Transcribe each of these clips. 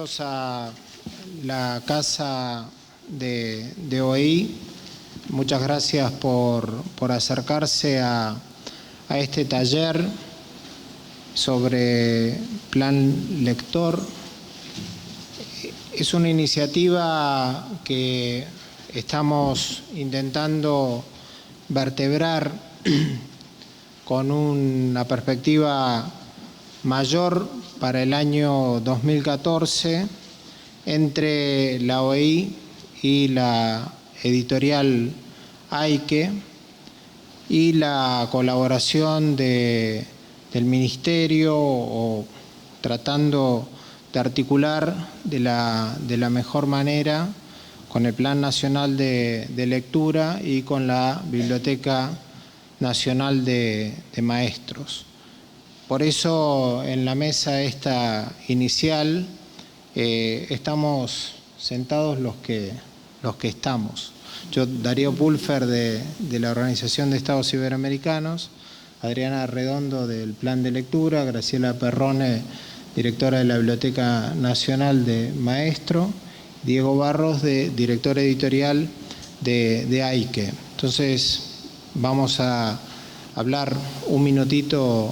bienvenidos a la casa de OEI. Muchas gracias por acercarse a este taller sobre plan lector. Es una iniciativa que estamos intentando vertebrar con una perspectiva mayor para el año 2014 entre la OEI y la editorial AIQUE y la colaboración del Ministerio, o tratando de articular de la mejor manera con el Plan Nacional de Lectura y con la Biblioteca Nacional de Maestros. Por eso en la mesa esta inicial estamos sentados los que estamos. Yo, Darío Pulfer, de la Organización de Estados Iberoamericanos, Adriana Redondo, del Plan de Lectura, Graciela Perrone, directora de la Biblioteca Nacional de Maestro, Diego Barros, director editorial de AIQUE. Entonces vamos a hablar un minutito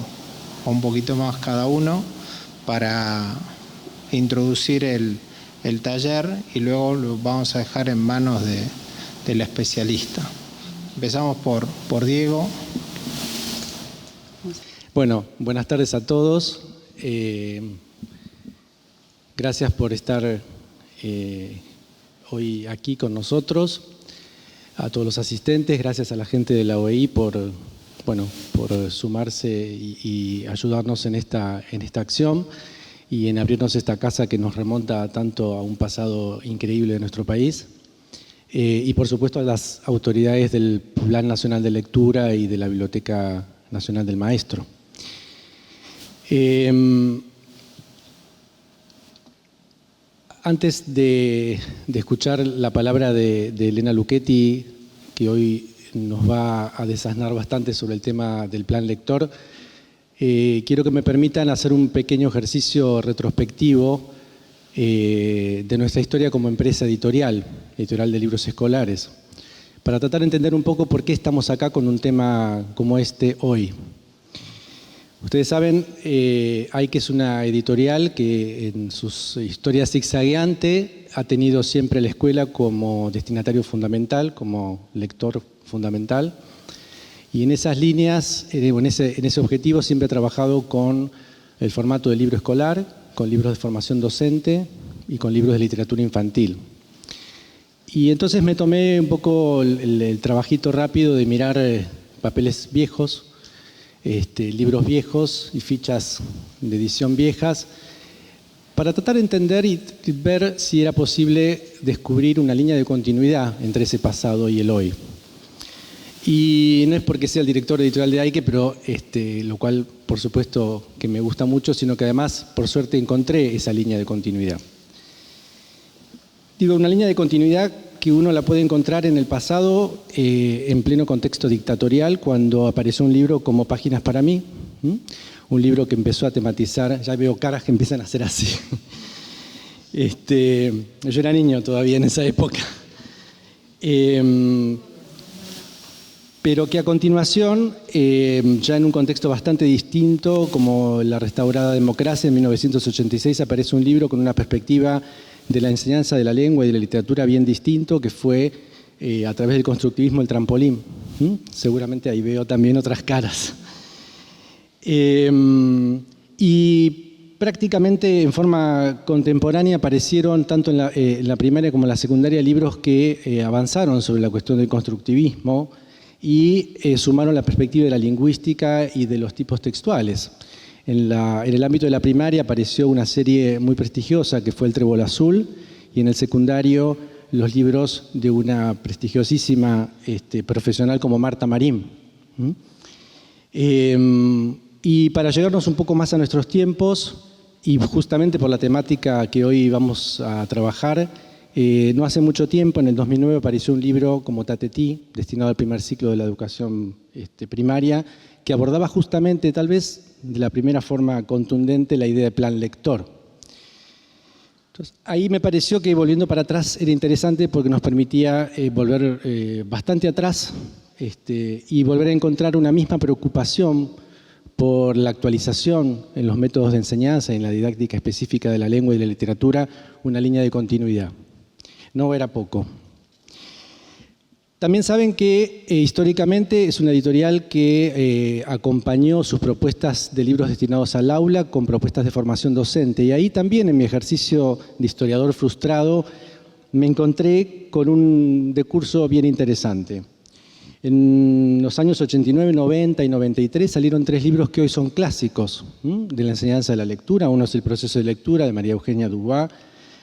o un poquito más cada uno para introducir el taller y luego lo vamos a dejar en manos de la especialista. Empezamos por Diego. Bueno, buenas tardes a todos. Gracias por estar hoy aquí con nosotros. A todos los asistentes, gracias a la gente de la OEI por sumarse y ayudarnos en esta acción y en abrirnos esta casa que nos remonta tanto a un pasado increíble de nuestro país. Y por supuesto a las autoridades del Plan Nacional de Lectura y de la Biblioteca Nacional del Maestro. Antes de escuchar la palabra de Elena Lucchetti, que hoy nos va a desasnar bastante sobre el tema del plan lector, quiero que me permitan hacer un pequeño ejercicio retrospectivo de nuestra historia como empresa editorial de libros escolares, para tratar de entender un poco por qué estamos acá con un tema como este hoy. Ustedes saben, AIQUE es una editorial que en sus historias zigzagueante ha tenido siempre la escuela como destinatario fundamental, como lector fundamental, y en esas líneas, en ese objetivo siempre ha trabajado con el formato de libro escolar, con libros de formación docente y con libros de literatura infantil. Y entonces me tomé un poco el trabajito rápido de mirar papeles viejos, libros viejos y fichas de edición viejas, para tratar de entender y ver si era posible descubrir una línea de continuidad entre ese pasado y el hoy. Y no es porque sea el director editorial de AIQUE, pero lo cual por supuesto que me gusta mucho, sino que además por suerte encontré esa línea de continuidad. Digo, una línea de continuidad que uno la puede encontrar en el pasado, en pleno contexto dictatorial, cuando apareció un libro como Páginas para mí, un libro que empezó a tematizar, ya veo caras que empiezan a hacer así. Yo era niño todavía en esa época. Pero que a continuación, ya en un contexto bastante distinto, como la restaurada democracia en 1986, aparece un libro con una perspectiva de la enseñanza de la lengua y de la literatura bien distinto, que fue a través del constructivismo el trampolín. Seguramente ahí veo también otras caras. Y prácticamente en forma contemporánea aparecieron tanto en la primaria como en la secundaria libros que avanzaron sobre la cuestión del constructivismo y sumaron la perspectiva de la lingüística y de los tipos textuales. En el ámbito de la primaria apareció una serie muy prestigiosa que fue El Trébol Azul, y en el secundario los libros de una prestigiosísima profesional como Marta Marín. Y para llegarnos un poco más a nuestros tiempos, y justamente por la temática que hoy vamos a trabajar, no hace mucho tiempo, en el 2009, apareció un libro como Tatetí, destinado al primer ciclo de la educación primaria, que abordaba justamente, tal vez de la primera forma contundente, la idea de plan lector. Entonces, ahí me pareció que volviendo para atrás era interesante porque nos permitía volver bastante atrás y volver a encontrar una misma preocupación por la actualización en los métodos de enseñanza y en la didáctica específica de la lengua y de la literatura, una línea de continuidad. No era poco. También saben que históricamente es una editorial que acompañó sus propuestas de libros destinados al aula con propuestas de formación docente. Y ahí también en mi ejercicio de historiador frustrado me encontré con un decurso bien interesante. En los años 89, 90 y 93 salieron 3 libros que hoy son clásicos de la enseñanza de la lectura. Uno es El proceso de lectura de María Eugenia Dubois,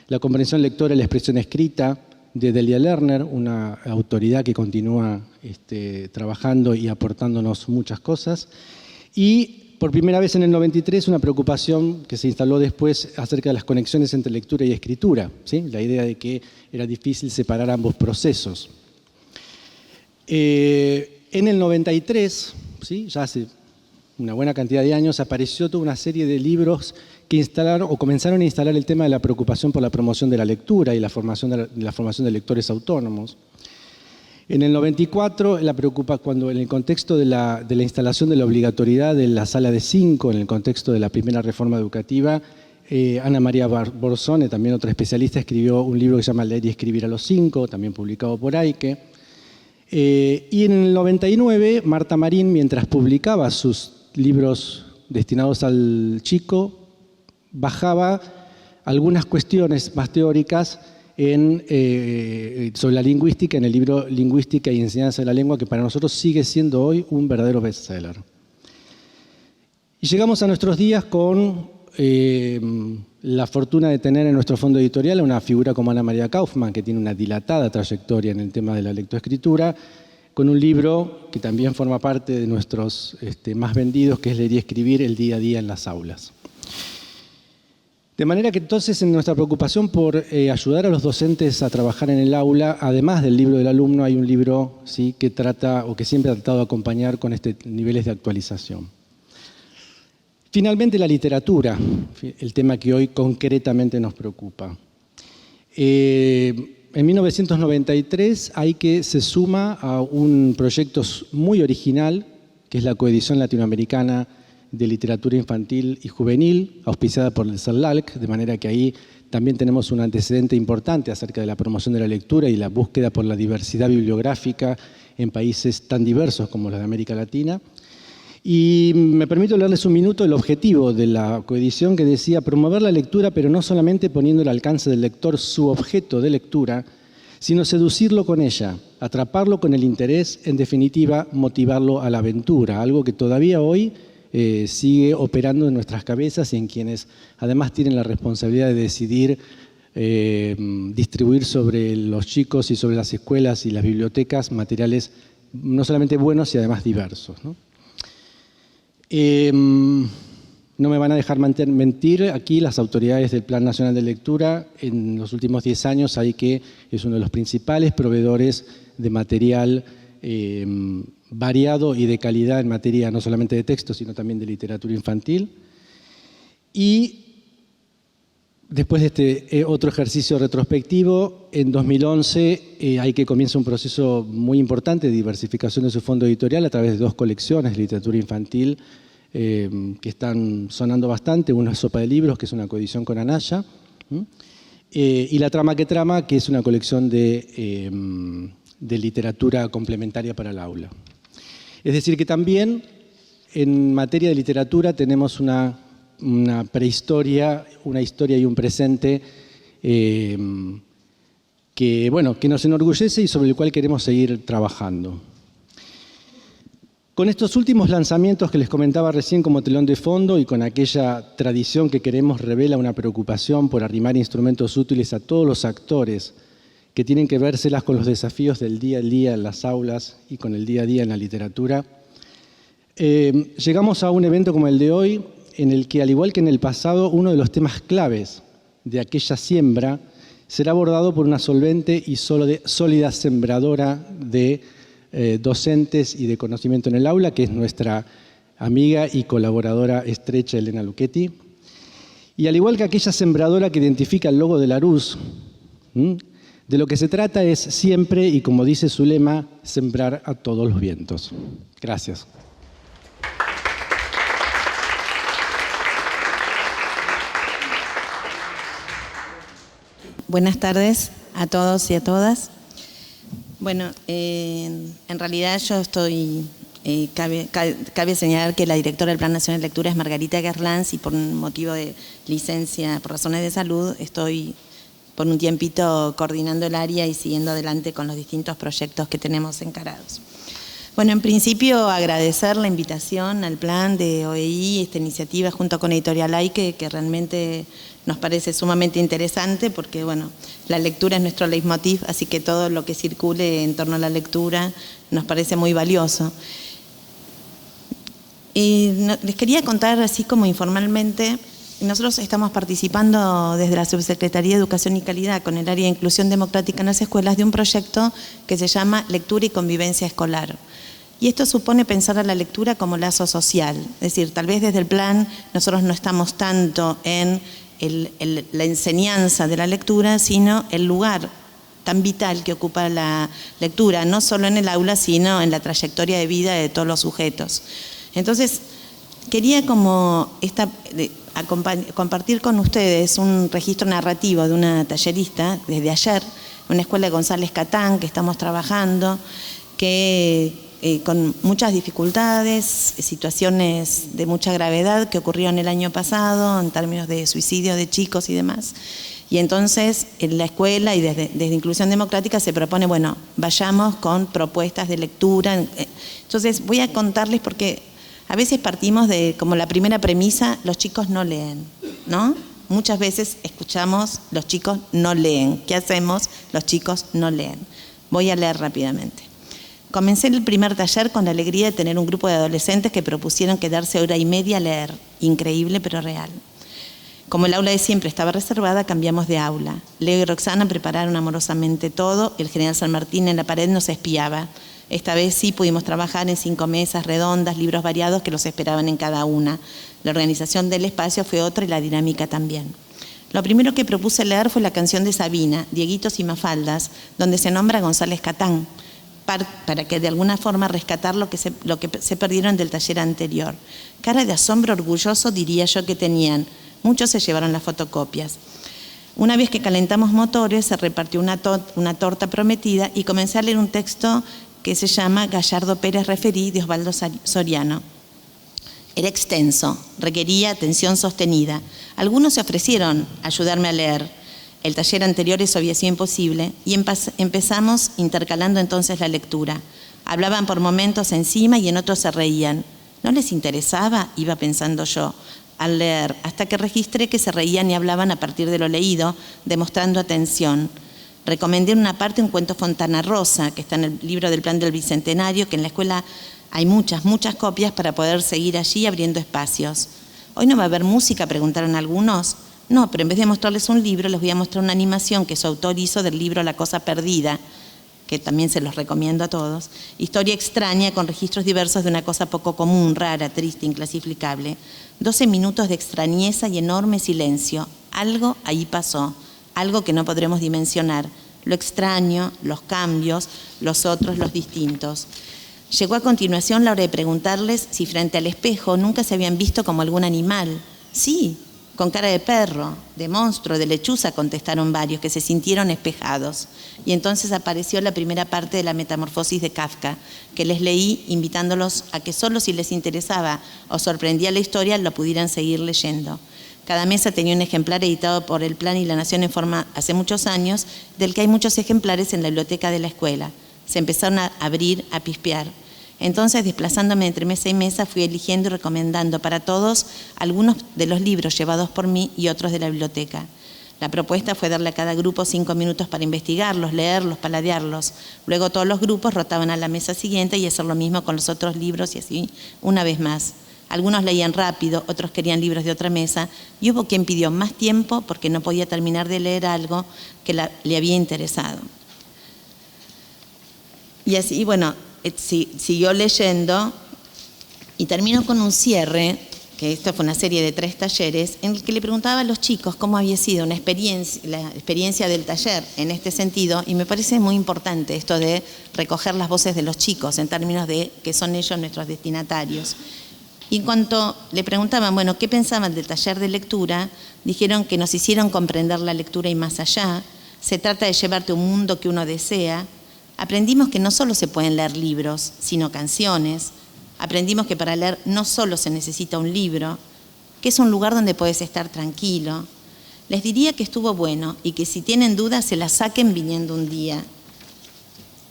La comprensión lectora y la expresión escrita de Delia Lerner, una autoridad que continúa trabajando y aportándonos muchas cosas. Y por primera vez en el 93 una preocupación que se instaló después acerca de las conexiones entre lectura y escritura, ¿sí? La idea de que era difícil separar ambos procesos. En el 93, ¿sí? Ya hace una buena cantidad de años, apareció toda una serie de libros que instalaron o comenzaron a instalar el tema de la preocupación por la promoción de la lectura y la formación de lectores autónomos. En el 94, cuando en el contexto de la instalación de la obligatoriedad de la sala de 5, en el contexto de la primera reforma educativa, Ana María Borzone, también otra especialista, escribió un libro que se llama Leer y escribir a los 5, también publicado por Aike. Y en el 99, Marta Marín, mientras publicaba sus libros destinados al chico, bajaba algunas cuestiones más teóricas sobre la lingüística en el libro Lingüística y Enseñanza de la Lengua, que para nosotros sigue siendo hoy un verdadero bestseller. Y llegamos a nuestros días con la fortuna de tener en nuestro fondo editorial a una figura como Ana María Kaufmann, que tiene una dilatada trayectoria en el tema de la lectoescritura, con un libro que también forma parte de nuestros más vendidos, que es Leer y escribir, el día a día en las aulas. De manera que entonces en nuestra preocupación por ayudar a los docentes a trabajar en el aula, además del libro del alumno, hay un libro, ¿sí?, que trata o que siempre ha tratado de acompañar con niveles de actualización. Finalmente, la literatura, el tema que hoy concretamente nos preocupa. En 1993 Aike se suma a un proyecto muy original, que es la coedición latinoamericana de literatura infantil y juvenil, auspiciada por el CERLALC, de manera que ahí también tenemos un antecedente importante acerca de la promoción de la lectura y la búsqueda por la diversidad bibliográfica en países tan diversos como los de América Latina. Y me permito leerles un minuto el objetivo de la coedición, que decía: promover la lectura, pero no solamente poniendo al alcance del lector su objeto de lectura, sino seducirlo con ella, atraparlo con el interés, en definitiva, motivarlo a la aventura, algo que todavía hoy sigue operando en nuestras cabezas y en quienes además tienen la responsabilidad de decidir distribuir sobre los chicos y sobre las escuelas y las bibliotecas materiales no solamente buenos y además diversos, ¿no? No me van a dejar mentir aquí las autoridades del Plan Nacional de Lectura. En los últimos 10 años Aike es uno de los principales proveedores de material variado y de calidad en materia no solamente de texto, sino también de literatura infantil. Y después de este otro ejercicio retrospectivo, en 2011 Aike comienza un proceso muy importante de diversificación de su fondo editorial a través de 2 colecciones de literatura infantil que están sonando bastante. Una es Sopa de Libros, que es una coedición con Anaya, y La Trama que Trama, que es una colección de literatura complementaria para el aula. Es decir, que también en materia de literatura tenemos una prehistoria, una historia y un presente que nos enorgullece y sobre el cual queremos seguir trabajando. Con estos últimos lanzamientos que les comentaba recién como telón de fondo y con aquella tradición que queremos revela una preocupación por arrimar instrumentos útiles a todos los actores que tienen que vérselas con los desafíos del día a día en las aulas y con el día a día en la literatura, llegamos a un evento como el de hoy, en el que, al igual que en el pasado, uno de los temas claves de aquella siembra será abordado por una solvente y sólida sembradora de docentes y de conocimiento en el aula, que es nuestra amiga y colaboradora estrecha Elena Lucchetti. Y al igual que aquella sembradora que identifica el logo de Larousse, de lo que se trata es siempre, y como dice su lema, sembrar a todos los vientos. Gracias. Buenas tardes a todos y a todas. Bueno, en realidad yo estoy... Cabe señalar que la directora del Plan Nacional de Lectura es Margarita Gerlans y por un motivo de licencia, por razones de salud, estoy por un tiempito coordinando el área y siguiendo adelante con los distintos proyectos que tenemos encarados. Bueno, en principio agradecer la invitación al plan de OEI, esta iniciativa junto con Editorial Aike, que realmente nos parece sumamente interesante porque, bueno, la lectura es nuestro leitmotiv, así que todo lo que circule en torno a la lectura nos parece muy valioso. Y les quería contar, así como informalmente, nosotros estamos participando desde la Subsecretaría de Educación y Calidad con el área de Inclusión Democrática en las escuelas de un proyecto que se llama Lectura y Convivencia Escolar. Y esto supone pensar a la lectura como lazo social. Es decir, tal vez desde el plan nosotros no estamos tanto en la enseñanza de la lectura, sino el lugar tan vital que ocupa la lectura, no solo en el aula, sino en la trayectoria de vida de todos los sujetos. Entonces, quería compartir con ustedes un registro narrativo de una tallerista desde ayer, una escuela de González Catán que estamos trabajando, que con muchas dificultades, situaciones de mucha gravedad que ocurrieron el año pasado en términos de suicidio de chicos y demás. Y entonces en la escuela y desde Inclusión Democrática se propone, bueno, vayamos con propuestas de lectura. Entonces voy a contarles porque a veces partimos de como la primera premisa, los chicos no leen, ¿no? Muchas veces escuchamos, los chicos no leen. ¿Qué hacemos? Los chicos no leen. Voy a leer rápidamente. Comencé el primer taller con la alegría de tener un grupo de adolescentes que propusieron quedarse hora y media a leer. Increíble pero real. Como el aula de siempre estaba reservada, cambiamos de aula. Leo y Roxana prepararon amorosamente todo. El general San Martín en la pared nos espiaba. Esta vez sí pudimos trabajar en 5 mesas redondas, libros variados que los esperaban en cada una. La organización del espacio fue otra y la dinámica también. Lo primero que propuse leer fue la canción de Sabina, Dieguitos y Mafaldas, donde se nombra a González Catán, para que de alguna forma rescatar lo que se perdieron del taller anterior. Cara de asombro orgulloso diría yo que tenían. Muchos se llevaron las fotocopias. Una vez que calentamos motores, se repartió una torta prometida y comencé a leer un texto que se llama Gallardo Pérez Referí, de Osvaldo Soriano. Era extenso, requería atención sostenida. Algunos se ofrecieron a ayudarme a leer. El taller anterior eso había sido imposible y empezamos intercalando entonces la lectura. Hablaban por momentos encima y en otros se reían. ¿No les interesaba? Iba pensando yo al leer, hasta que registré que se reían y hablaban a partir de lo leído, demostrando atención. Recomendé en una parte un cuento Fontana Rosa, que está en el libro del Plan del Bicentenario, que en la escuela hay muchas copias para poder seguir allí abriendo espacios. ¿Hoy no va a haber música?, preguntaron algunos. No, pero en vez de mostrarles un libro, les voy a mostrar una animación que su autor hizo del libro La Cosa Perdida, que también se los recomiendo a todos. Historia extraña con registros diversos de una cosa poco común, rara, triste, inclasificable. 12 minutos de extrañeza y enorme silencio. Algo ahí pasó, algo que no podremos dimensionar. Lo extraño, los cambios, los otros, los distintos. Llegó a continuación la hora de preguntarles si frente al espejo nunca se habían visto como algún animal. Sí, con cara de perro, de monstruo, de lechuza, contestaron varios, que se sintieron espejados. Y entonces apareció la primera parte de la Metamorfosis de Kafka, que les leí invitándolos a que solo si les interesaba o sorprendía la historia lo pudieran seguir leyendo. Cada mesa tenía un ejemplar editado por el Plan y la Nación en forma hace muchos años, del que hay muchos ejemplares en la biblioteca de la escuela. Se empezaron a abrir, a pispear. Entonces, desplazándome entre mesa y mesa, fui eligiendo y recomendando para todos algunos de los libros llevados por mí y otros de la biblioteca. La propuesta fue darle a cada grupo 5 minutos para investigarlos, leerlos, paladearlos. Luego todos los grupos rotaban a la mesa siguiente y hacer lo mismo con los otros libros y así una vez más. Algunos leían rápido, otros querían libros de otra mesa y hubo quien pidió más tiempo porque no podía terminar de leer algo que le había interesado. Y así, bueno, siguió leyendo y terminó con un cierre que esto fue una serie de 3 talleres, en el que le preguntaba a los chicos cómo había sido la experiencia del taller en este sentido, y me parece muy importante esto de recoger las voces de los chicos en términos de que son ellos nuestros destinatarios. Y en cuanto le preguntaban, bueno, ¿qué pensaban del taller de lectura? Dijeron que nos hicieron comprender la lectura y más allá. Se trata de llevarte a un mundo que uno desea. Aprendimos que no solo se pueden leer libros, sino canciones. Aprendimos que para leer no solo se necesita un libro, que es un lugar donde puedes estar tranquilo. Les diría que estuvo bueno y que si tienen dudas se las saquen viniendo un día.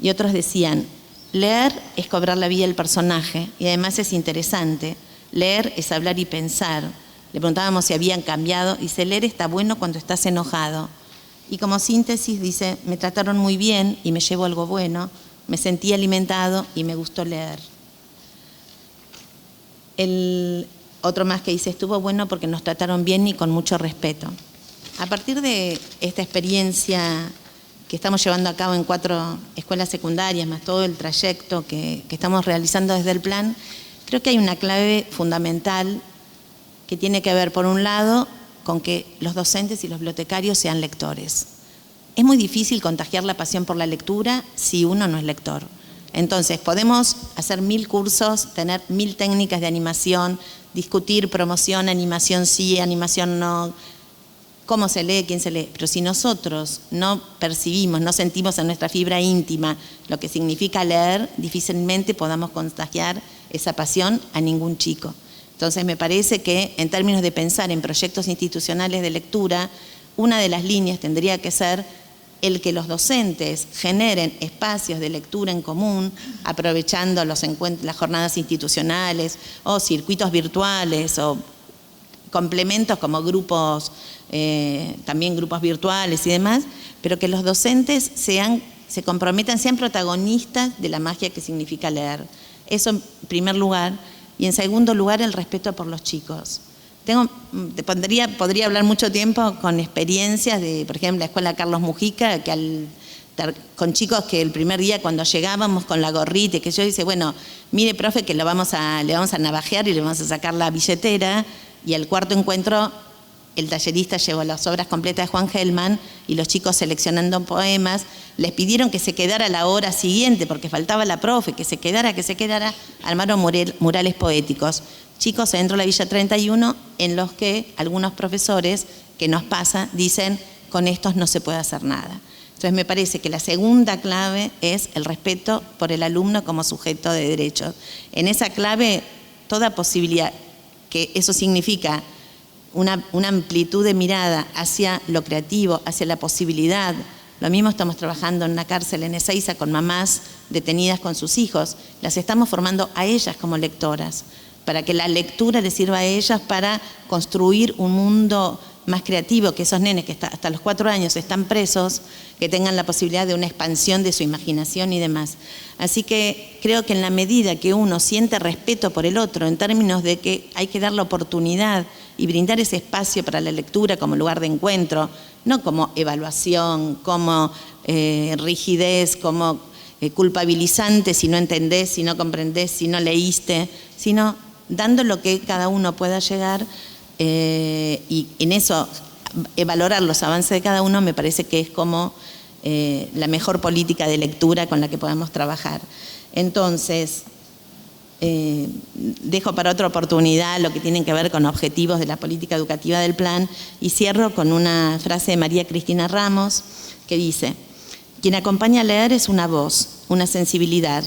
Y otros decían, leer es cobrar la vida del personaje y además es interesante. Leer es hablar y pensar. Le preguntábamos si habían cambiado y dice, leer está bueno cuando estás enojado. Y como síntesis dice, me trataron muy bien y me llevo algo bueno, me sentí alimentado y me gustó leer. El otro más que dice, estuvo bueno porque nos trataron bien y con mucho respeto. A partir de esta experiencia que estamos llevando a cabo en 4 escuelas secundarias, más todo el trayecto que estamos realizando desde el plan, creo que hay una clave fundamental que tiene que ver, por un lado, con que los docentes y los bibliotecarios sean lectores. Es muy difícil contagiar la pasión por la lectura si uno no es lector. Entonces, podemos hacer 1000 cursos, tener 1000 técnicas de animación, discutir promoción, animación sí, animación no, cómo se lee, quién se lee. Pero si nosotros no percibimos, no sentimos en nuestra fibra íntima lo que significa leer, difícilmente podamos contagiar esa pasión a ningún chico. Entonces, me parece que en términos de pensar en proyectos institucionales de lectura, una de las líneas tendría que ser el que los docentes generen espacios de lectura en común, aprovechando las jornadas institucionales o circuitos virtuales o complementos como grupos, también grupos virtuales y demás, pero que los docentes se comprometan, sean protagonistas de la magia que significa leer. Eso en primer lugar. Y en segundo lugar, el respeto por los chicos. Podría hablar mucho tiempo con experiencias de, por ejemplo, la escuela Carlos Mujica, que con chicos que el primer día cuando llegábamos con la gorrita, que yo dice, bueno, mire, profe, que le vamos a navajear y le vamos a sacar la billetera, y al cuarto encuentro el tallerista llevó las obras completas de Juan Gelman y los chicos seleccionando poemas, les pidieron que se quedara la hora siguiente porque faltaba la profe, que se quedara, armaron murales poéticos. Chicos dentro de la Villa 31 en los que algunos profesores que nos pasa dicen, con estos no se puede hacer nada. Entonces me parece que la segunda clave es el respeto por el alumno como sujeto de derechos. En esa clave, toda posibilidad, que eso significa una amplitud de mirada hacia lo creativo, hacia la posibilidad. Lo mismo estamos trabajando en una cárcel en Ezeiza con mamás detenidas con sus hijos. Las estamos formando a ellas como lectoras, para que la lectura les sirva a ellas para construir un mundo más creativo, que esos nenes que hasta los 4 años están presos, que tengan la posibilidad de una expansión de su imaginación y demás. Así que creo que en la medida que uno siente respeto por el otro, en términos de que hay que dar la oportunidad y brindar ese espacio para la lectura como lugar de encuentro, no como evaluación, como rigidez, como culpabilizante si no entendés, si no comprendés, si no leíste, sino dando lo que cada uno pueda llegar y en eso valorar los avances de cada uno, me parece que es como la mejor política de lectura con la que podamos trabajar. Entonces, dejo para otra oportunidad lo que tienen que ver con objetivos de la política educativa del plan y cierro con una frase de María Cristina Ramos que dice: quien acompaña a leer es una voz, una sensibilidad,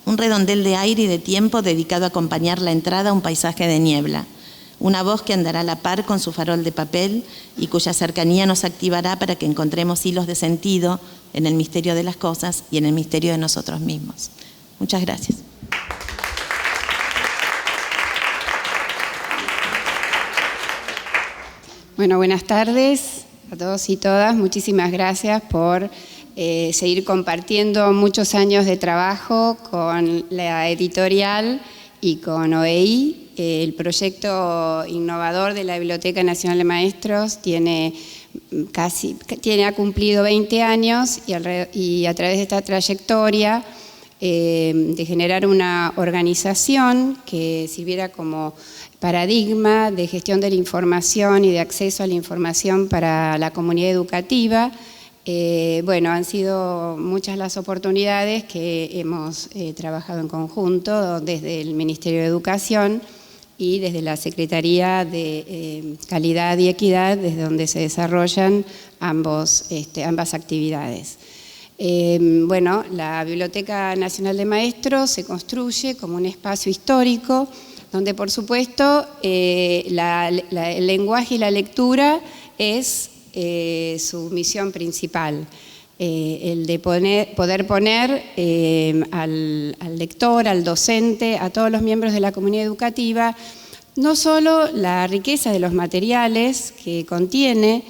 un redondel de aire y de tiempo dedicado a acompañar la entrada a un paisaje de niebla, una voz que andará a la par con su farol de papel y cuya cercanía nos activará para que encontremos hilos de sentido en el misterio de las cosas y en el misterio de nosotros mismos. Muchas gracias. Bueno, buenas tardes a todos y todas. Muchísimas gracias por seguir compartiendo muchos años de trabajo con la editorial y con OEI. El proyecto innovador de la Biblioteca Nacional de Maestros ha cumplido 20 años y a través de esta trayectoria de generar una organización que sirviera como paradigma de gestión de la información y de acceso a la información para la comunidad educativa. Bueno, han sido muchas las oportunidades que hemos trabajado en conjunto desde el Ministerio de Educación y desde la Secretaría de Calidad y Equidad, desde donde se desarrollan ambas actividades. Bueno, la Biblioteca Nacional de Maestros se construye como un espacio histórico donde, por supuesto, el lenguaje y la lectura es su misión principal. El de poder poner al lector, al docente, a todos los miembros de la comunidad educativa, no solo la riqueza de los materiales que contiene,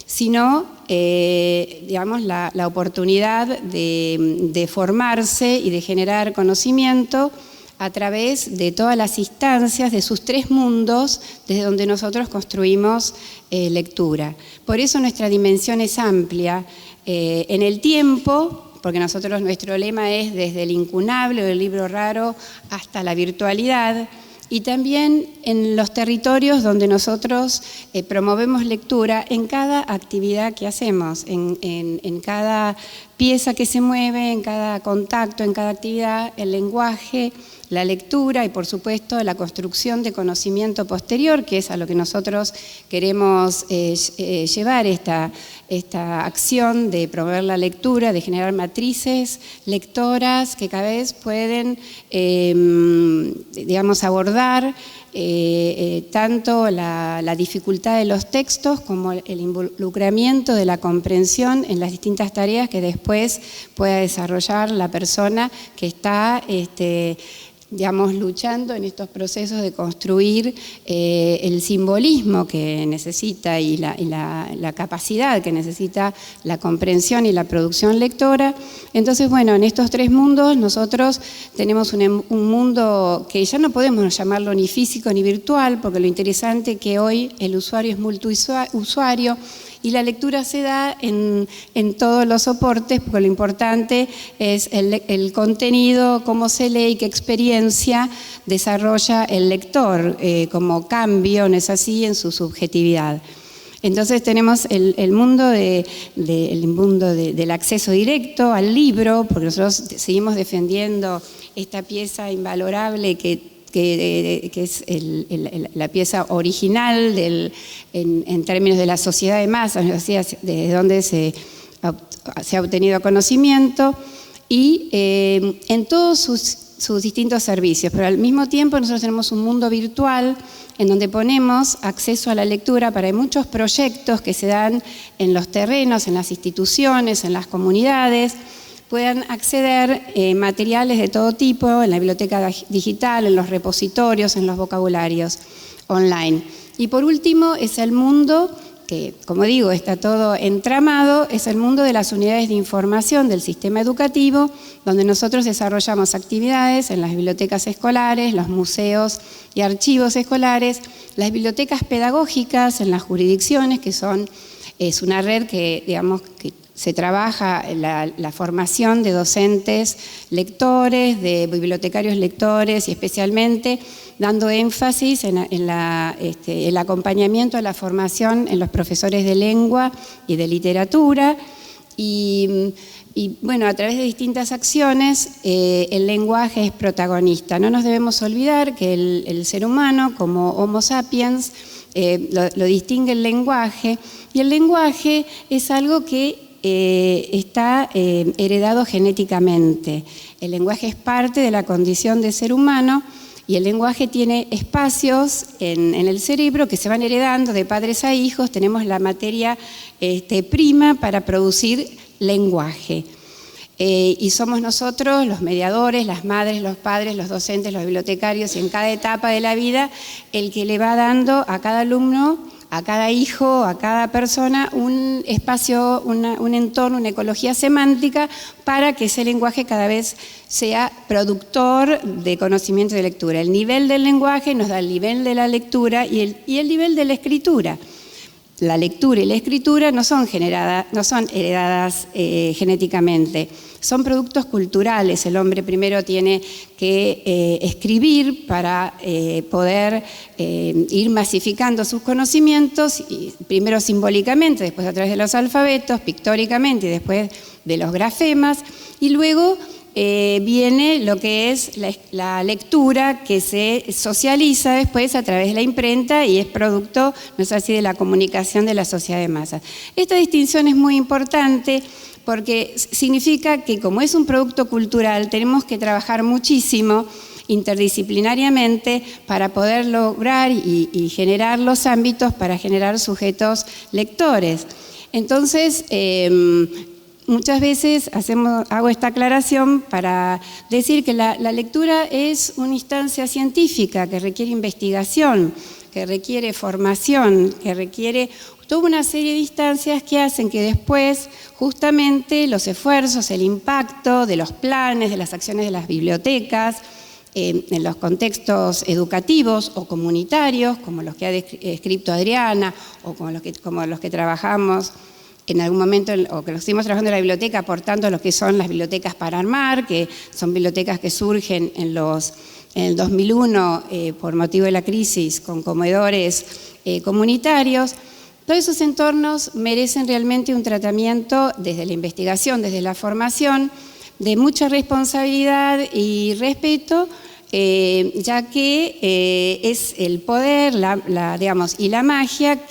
sino digamos, la oportunidad de formarse y de generar conocimiento a través de todas las instancias de sus tres mundos desde donde nosotros construimos lectura. Por eso nuestra dimensión es amplia en el tiempo, porque nuestro lema es desde el incunable o el libro raro hasta la virtualidad, y también en los territorios donde nosotros promovemos lectura en cada actividad que hacemos, en cada pieza que se mueve, en cada contacto, en cada actividad, el lenguaje, la lectura y, por supuesto, la construcción de conocimiento posterior, que es a lo que nosotros queremos llevar esta acción de promover la lectura, de generar matrices lectoras que cada vez pueden, digamos, abordar tanto la dificultad de los textos como el involucramiento de la comprensión en las distintas tareas que después pueda desarrollar la persona que está digamos, luchando en estos procesos de construir el simbolismo que necesita y la capacidad que necesita la comprensión y la producción lectora. Entonces, bueno, en estos tres mundos nosotros tenemos un mundo que ya no podemos llamarlo ni físico ni virtual, porque lo interesante es que hoy el usuario es multiusuario, y la lectura se da en todos los soportes, porque lo importante es el contenido, cómo se lee y qué experiencia desarrolla el lector como cambio, ¿no es así?, en su subjetividad. Entonces tenemos el mundo del acceso directo al libro, porque nosotros seguimos defendiendo esta pieza invalorable que es la pieza original en términos de la sociedad de masas, desde donde se ha obtenido conocimiento, y en todos sus distintos servicios. Pero al mismo tiempo nosotros tenemos un mundo virtual en donde ponemos acceso a la lectura para muchos proyectos que se dan en los terrenos, en las instituciones, en las comunidades, puedan acceder materiales de todo tipo en la biblioteca digital, en los repositorios, en los vocabularios online. Y por último es el mundo que, como digo, está todo entramado, es el mundo de las unidades de información del sistema educativo, donde nosotros desarrollamos actividades en las bibliotecas escolares, los museos y archivos escolares, las bibliotecas pedagógicas en las jurisdicciones, que es una red que, digamos, que se trabaja la formación de docentes lectores, de bibliotecarios lectores, y especialmente dando énfasis en el acompañamiento a la formación en los profesores de lengua y de literatura. Y bueno, a través de distintas acciones el lenguaje es protagonista. No nos debemos olvidar que el ser humano, como Homo sapiens, lo distingue el lenguaje, y el lenguaje es algo que está heredado genéticamente. El lenguaje es parte de la condición de ser humano, y el lenguaje tiene espacios en el cerebro que se van heredando de padres a hijos. Tenemos la materia prima para producir lenguaje. Y somos nosotros los mediadores, las madres, los padres, los docentes, los bibliotecarios, y en cada etapa de la vida el que le va dando a cada alumno, a cada hijo, a cada persona, un espacio, un entorno, una ecología semántica para que ese lenguaje cada vez sea productor de conocimiento de lectura. El nivel del lenguaje nos da el nivel de la lectura y el nivel de la escritura. la lectura y la escritura no son heredadas genéticamente, son productos culturales. El hombre primero tiene que escribir para poder ir masificando sus conocimientos, primero simbólicamente, después a través de los alfabetos, pictóricamente y después de los grafemas, y luego viene lo que es la lectura, que se socializa después a través de la imprenta y es producto, no es así, de la comunicación de la sociedad de masas. Esta distinción es muy importante porque significa que, como es un producto cultural, tenemos que trabajar muchísimo interdisciplinariamente para poder lograr y generar los ámbitos para generar sujetos lectores. Entonces, muchas veces hago esta aclaración para decir que la lectura es una instancia científica que requiere investigación, que requiere formación, que requiere toda una serie de instancias que hacen que después justamente los esfuerzos, el impacto de los planes, de las acciones de las bibliotecas, en los contextos educativos o comunitarios, como los que ha descrito Adriana, o como los que trabajamos en algún momento, o que lo seguimos trabajando en la biblioteca, aportando lo que son las bibliotecas para armar, que son bibliotecas que surgen en el 2001 por motivo de la crisis, con comedores comunitarios. Todos esos entornos merecen realmente un tratamiento desde la investigación, desde la formación, de mucha responsabilidad y respeto, ya que es el poder, digamos, y la magia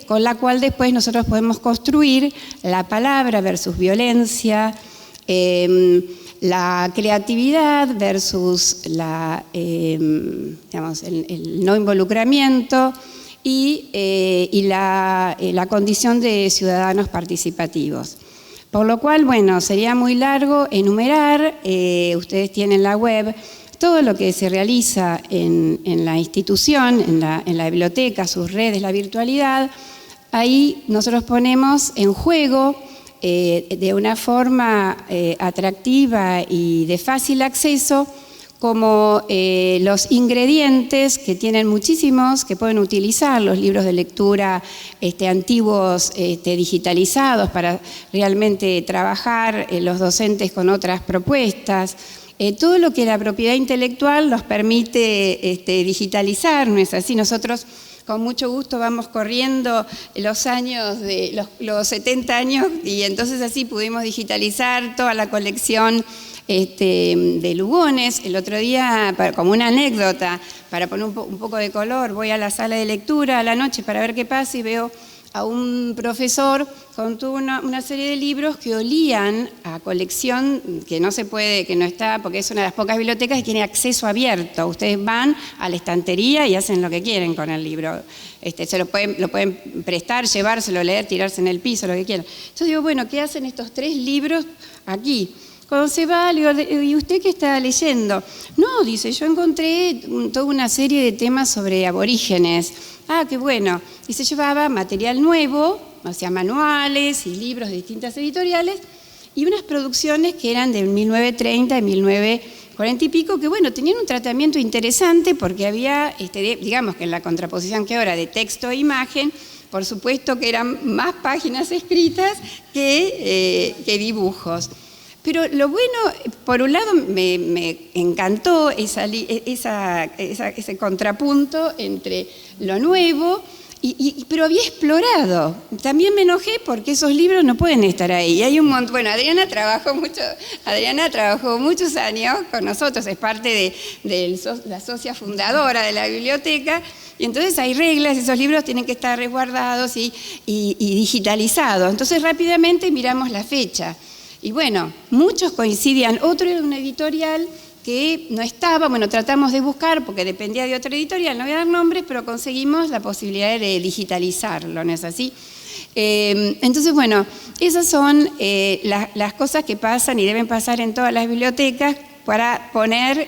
con la cual después nosotros podemos construir la palabra versus violencia, la creatividad versus digamos, el no involucramiento y la condición de ciudadanos participativos. Por lo cual, bueno, sería muy largo enumerar, ustedes tienen la web, todo lo que se realiza en la institución, en la biblioteca, sus redes, la virtualidad. Ahí nosotros ponemos en juego de una forma atractiva y de fácil acceso, como los ingredientes que tienen muchísimos, que pueden utilizar los libros de lectura antiguos digitalizados para realmente trabajar los docentes con otras propuestas. Todo lo que la propiedad intelectual nos permite digitalizar, ¿no es así? Nosotros con mucho gusto vamos corriendo los años de los 70 años y entonces así pudimos digitalizar toda la colección de Lugones. El otro día, como una anécdota, para poner un poco de color, voy a la sala de lectura a la noche para ver qué pasa y veo a un profesor con toda una serie de libros que olían a colección que no se puede, que no está, porque es una de las pocas bibliotecas que tiene acceso abierto. Ustedes van a la estantería y hacen lo que quieren con el libro. Lo pueden prestar, llevárselo, leer, tirarse en el piso, lo que quieran. Entonces digo, bueno, ¿qué hacen estos 3 libros aquí? Cuando se va, le digo, ¿y usted qué está leyendo? No, dice, yo encontré toda una serie de temas sobre aborígenes. Ah, qué bueno. Y se llevaba material nuevo, o sea, manuales y libros de distintas editoriales, y unas producciones que eran de 1930 y 1940 y pico, que bueno, tenían un tratamiento interesante porque había, digamos que en la contraposición que ahora de texto e imagen, por supuesto que eran más páginas escritas que dibujos. Pero lo bueno, por un lado, me encantó ese contrapunto entre lo nuevo, pero había explorado. También me enojé porque esos libros no pueden estar ahí. Hay un montón. Bueno, Adriana trabajó muchos años con nosotros, es parte de la socia fundadora de la biblioteca, y entonces hay reglas, esos libros tienen que estar resguardados y digitalizados. Entonces rápidamente miramos la fecha. Y bueno, muchos coincidían. Otro era una editorial que no estaba, bueno, tratamos de buscar porque dependía de otra editorial, no voy a dar nombres, pero conseguimos la posibilidad de digitalizarlo, ¿no es así? Entonces, bueno, esas son las cosas que pasan y deben pasar en todas las bibliotecas para poner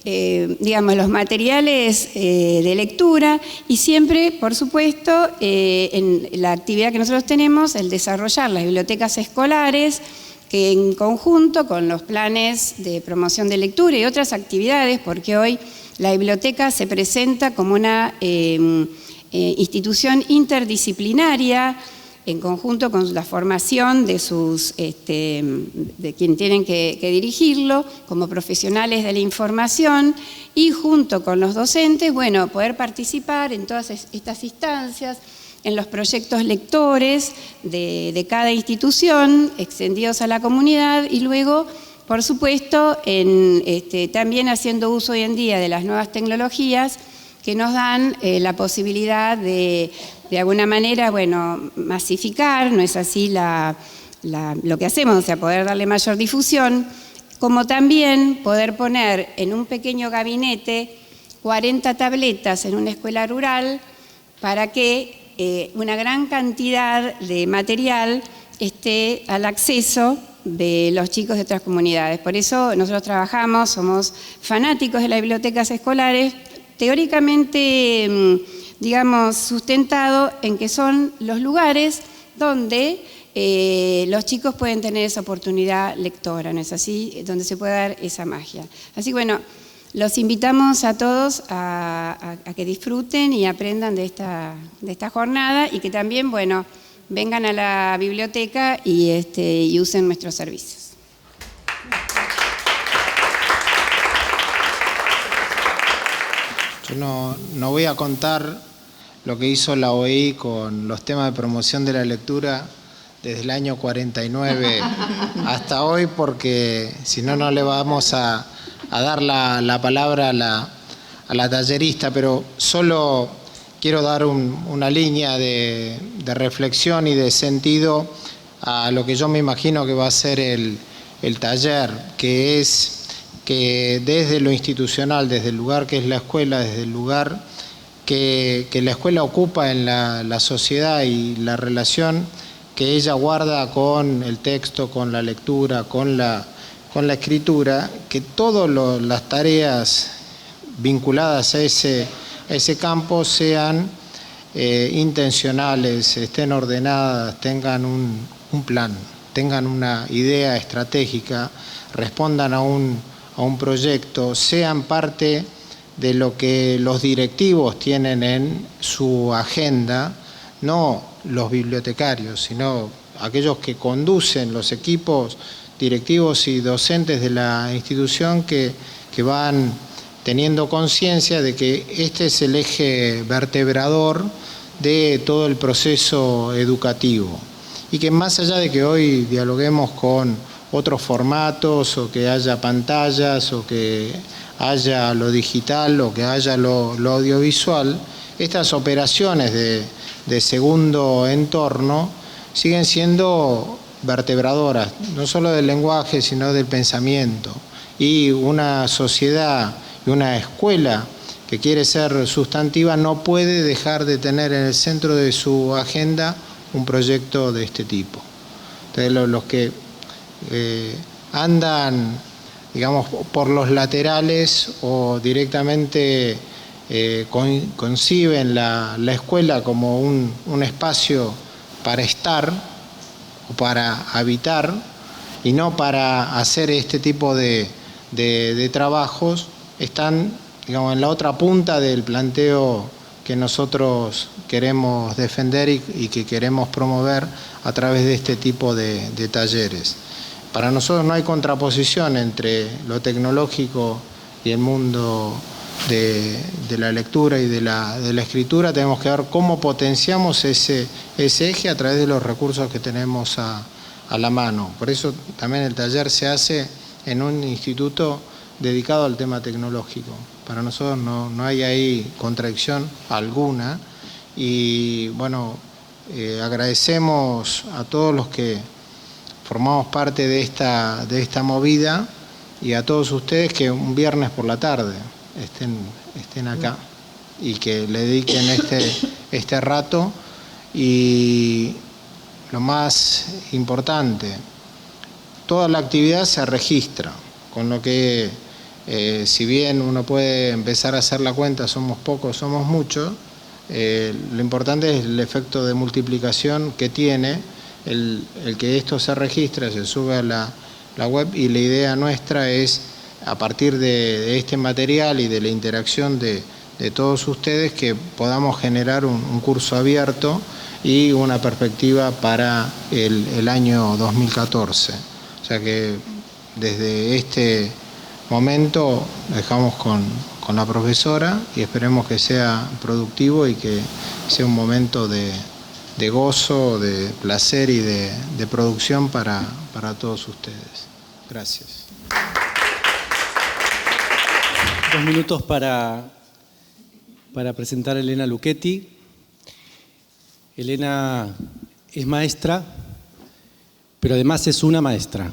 digamos, los materiales de lectura y siempre, por supuesto, en la actividad que nosotros tenemos, el desarrollar las bibliotecas escolares, que en conjunto con los planes de promoción de lectura y otras actividades, porque hoy la biblioteca se presenta como una institución interdisciplinaria, en conjunto con la formación de de quienes tienen que dirigirlo, como profesionales de la información, y junto con los docentes, bueno, poder participar en todas estas instancias, en los proyectos lectores de cada institución, extendidos a la comunidad, y luego, por supuesto, también haciendo uso hoy en día de las nuevas tecnologías que nos dan la posibilidad de alguna manera, bueno, masificar, no es así lo que hacemos, o sea, poder darle mayor difusión, como también poder poner en un pequeño gabinete 40 tabletas en una escuela rural para que una gran cantidad de material esté al acceso de los chicos de otras comunidades. Por eso nosotros trabajamos, somos fanáticos de las bibliotecas escolares, teóricamente, digamos, sustentado en que son los lugares donde los chicos pueden tener esa oportunidad lectora, ¿no es así? Donde se puede dar esa magia. Así que bueno, los invitamos a todos a que disfruten y aprendan de esta jornada, y que también, bueno, vengan a la biblioteca y usen nuestros servicios. Yo no voy a contar lo que hizo la OEI con los temas de promoción de la lectura desde el año 49 hasta hoy, porque si no, no le vamos a dar la palabra a la tallerista, pero solo quiero dar una línea de reflexión y de sentido a lo que yo me imagino que va a ser el taller, que es que desde lo institucional, desde el lugar que es la escuela, desde el lugar que la escuela ocupa en la sociedad y la relación que ella guarda con el texto, con la lectura, con la escritura, que todas las tareas vinculadas a ese campo sean intencionales, estén ordenadas, tengan un plan, tengan una idea estratégica, respondan a un proyecto, sean parte de lo que los directivos tienen en su agenda, no los bibliotecarios, sino aquellos que conducen los equipos directivos y docentes de la institución que van teniendo conciencia de que este es el eje vertebrador de todo el proceso educativo, y que más allá de que hoy dialoguemos con otros formatos, o que haya pantallas, o que haya lo digital, o que haya lo audiovisual, estas operaciones de segundo entorno siguen siendo vertebradoras, no solo del lenguaje, sino del pensamiento. Y una sociedad y una escuela que quiere ser sustantiva no puede dejar de tener en el centro de su agenda un proyecto de este tipo. Entonces, los que andan, digamos, por los laterales o directamente conciben la escuela como un espacio para estar o para habitar y no para hacer este tipo de trabajos, están, digamos, en la otra punta del planteo que nosotros queremos defender y que queremos promover a través de este tipo de talleres. Para nosotros no hay contraposición entre lo tecnológico y el mundo de la lectura y de la escritura. Tenemos que ver cómo potenciamos ese eje a través de los recursos que tenemos a la mano. Por eso también el taller se hace en un instituto dedicado al tema tecnológico. Para nosotros no hay ahí contradicción alguna, y bueno, agradecemos a todos los que formamos parte de esta movida, y a todos ustedes que un viernes por la tarde estén acá y que le dediquen este rato. Y lo más importante, toda la actividad se registra, con lo que si bien uno puede empezar a hacer la cuenta, somos pocos, somos muchos, lo importante es el efecto de multiplicación que tiene el que esto se registra, se sube a la web, y la idea nuestra es, a partir de este material y de la interacción de de todos ustedes que podamos generar un curso abierto y una perspectiva para el año 2014. O sea que desde este momento dejamos con la profesora y esperemos que sea productivo y que sea un momento de gozo, de placer y de producción para todos ustedes. Gracias. 2 minutos para presentar a Elena Lucchetti. Elena es maestra, pero además es una maestra.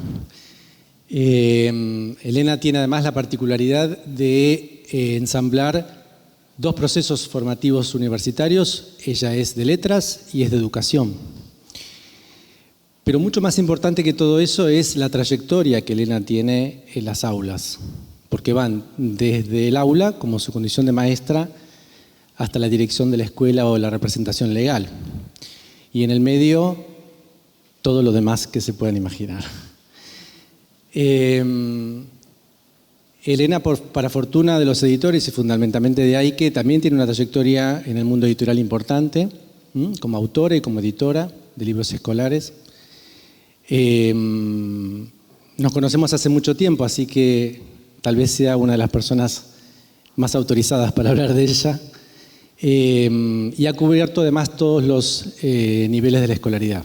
Elena tiene además la particularidad de ensamblar 2 procesos formativos universitarios. Ella es de letras y es de educación. Pero mucho más importante que todo eso es la trayectoria que Elena tiene en las aulas, porque van desde el aula, como su condición de maestra, hasta la dirección de la escuela o la representación legal. Y en el medio, todo lo demás que se puedan imaginar. Elena, para fortuna de los editores y fundamentalmente de AICE, también tiene una trayectoria en el mundo editorial importante, como autora y como editora de libros escolares. Nos conocemos hace mucho tiempo, así que tal vez sea una de las personas más autorizadas para hablar de ella. Y ha cubierto además todos los niveles de la escolaridad.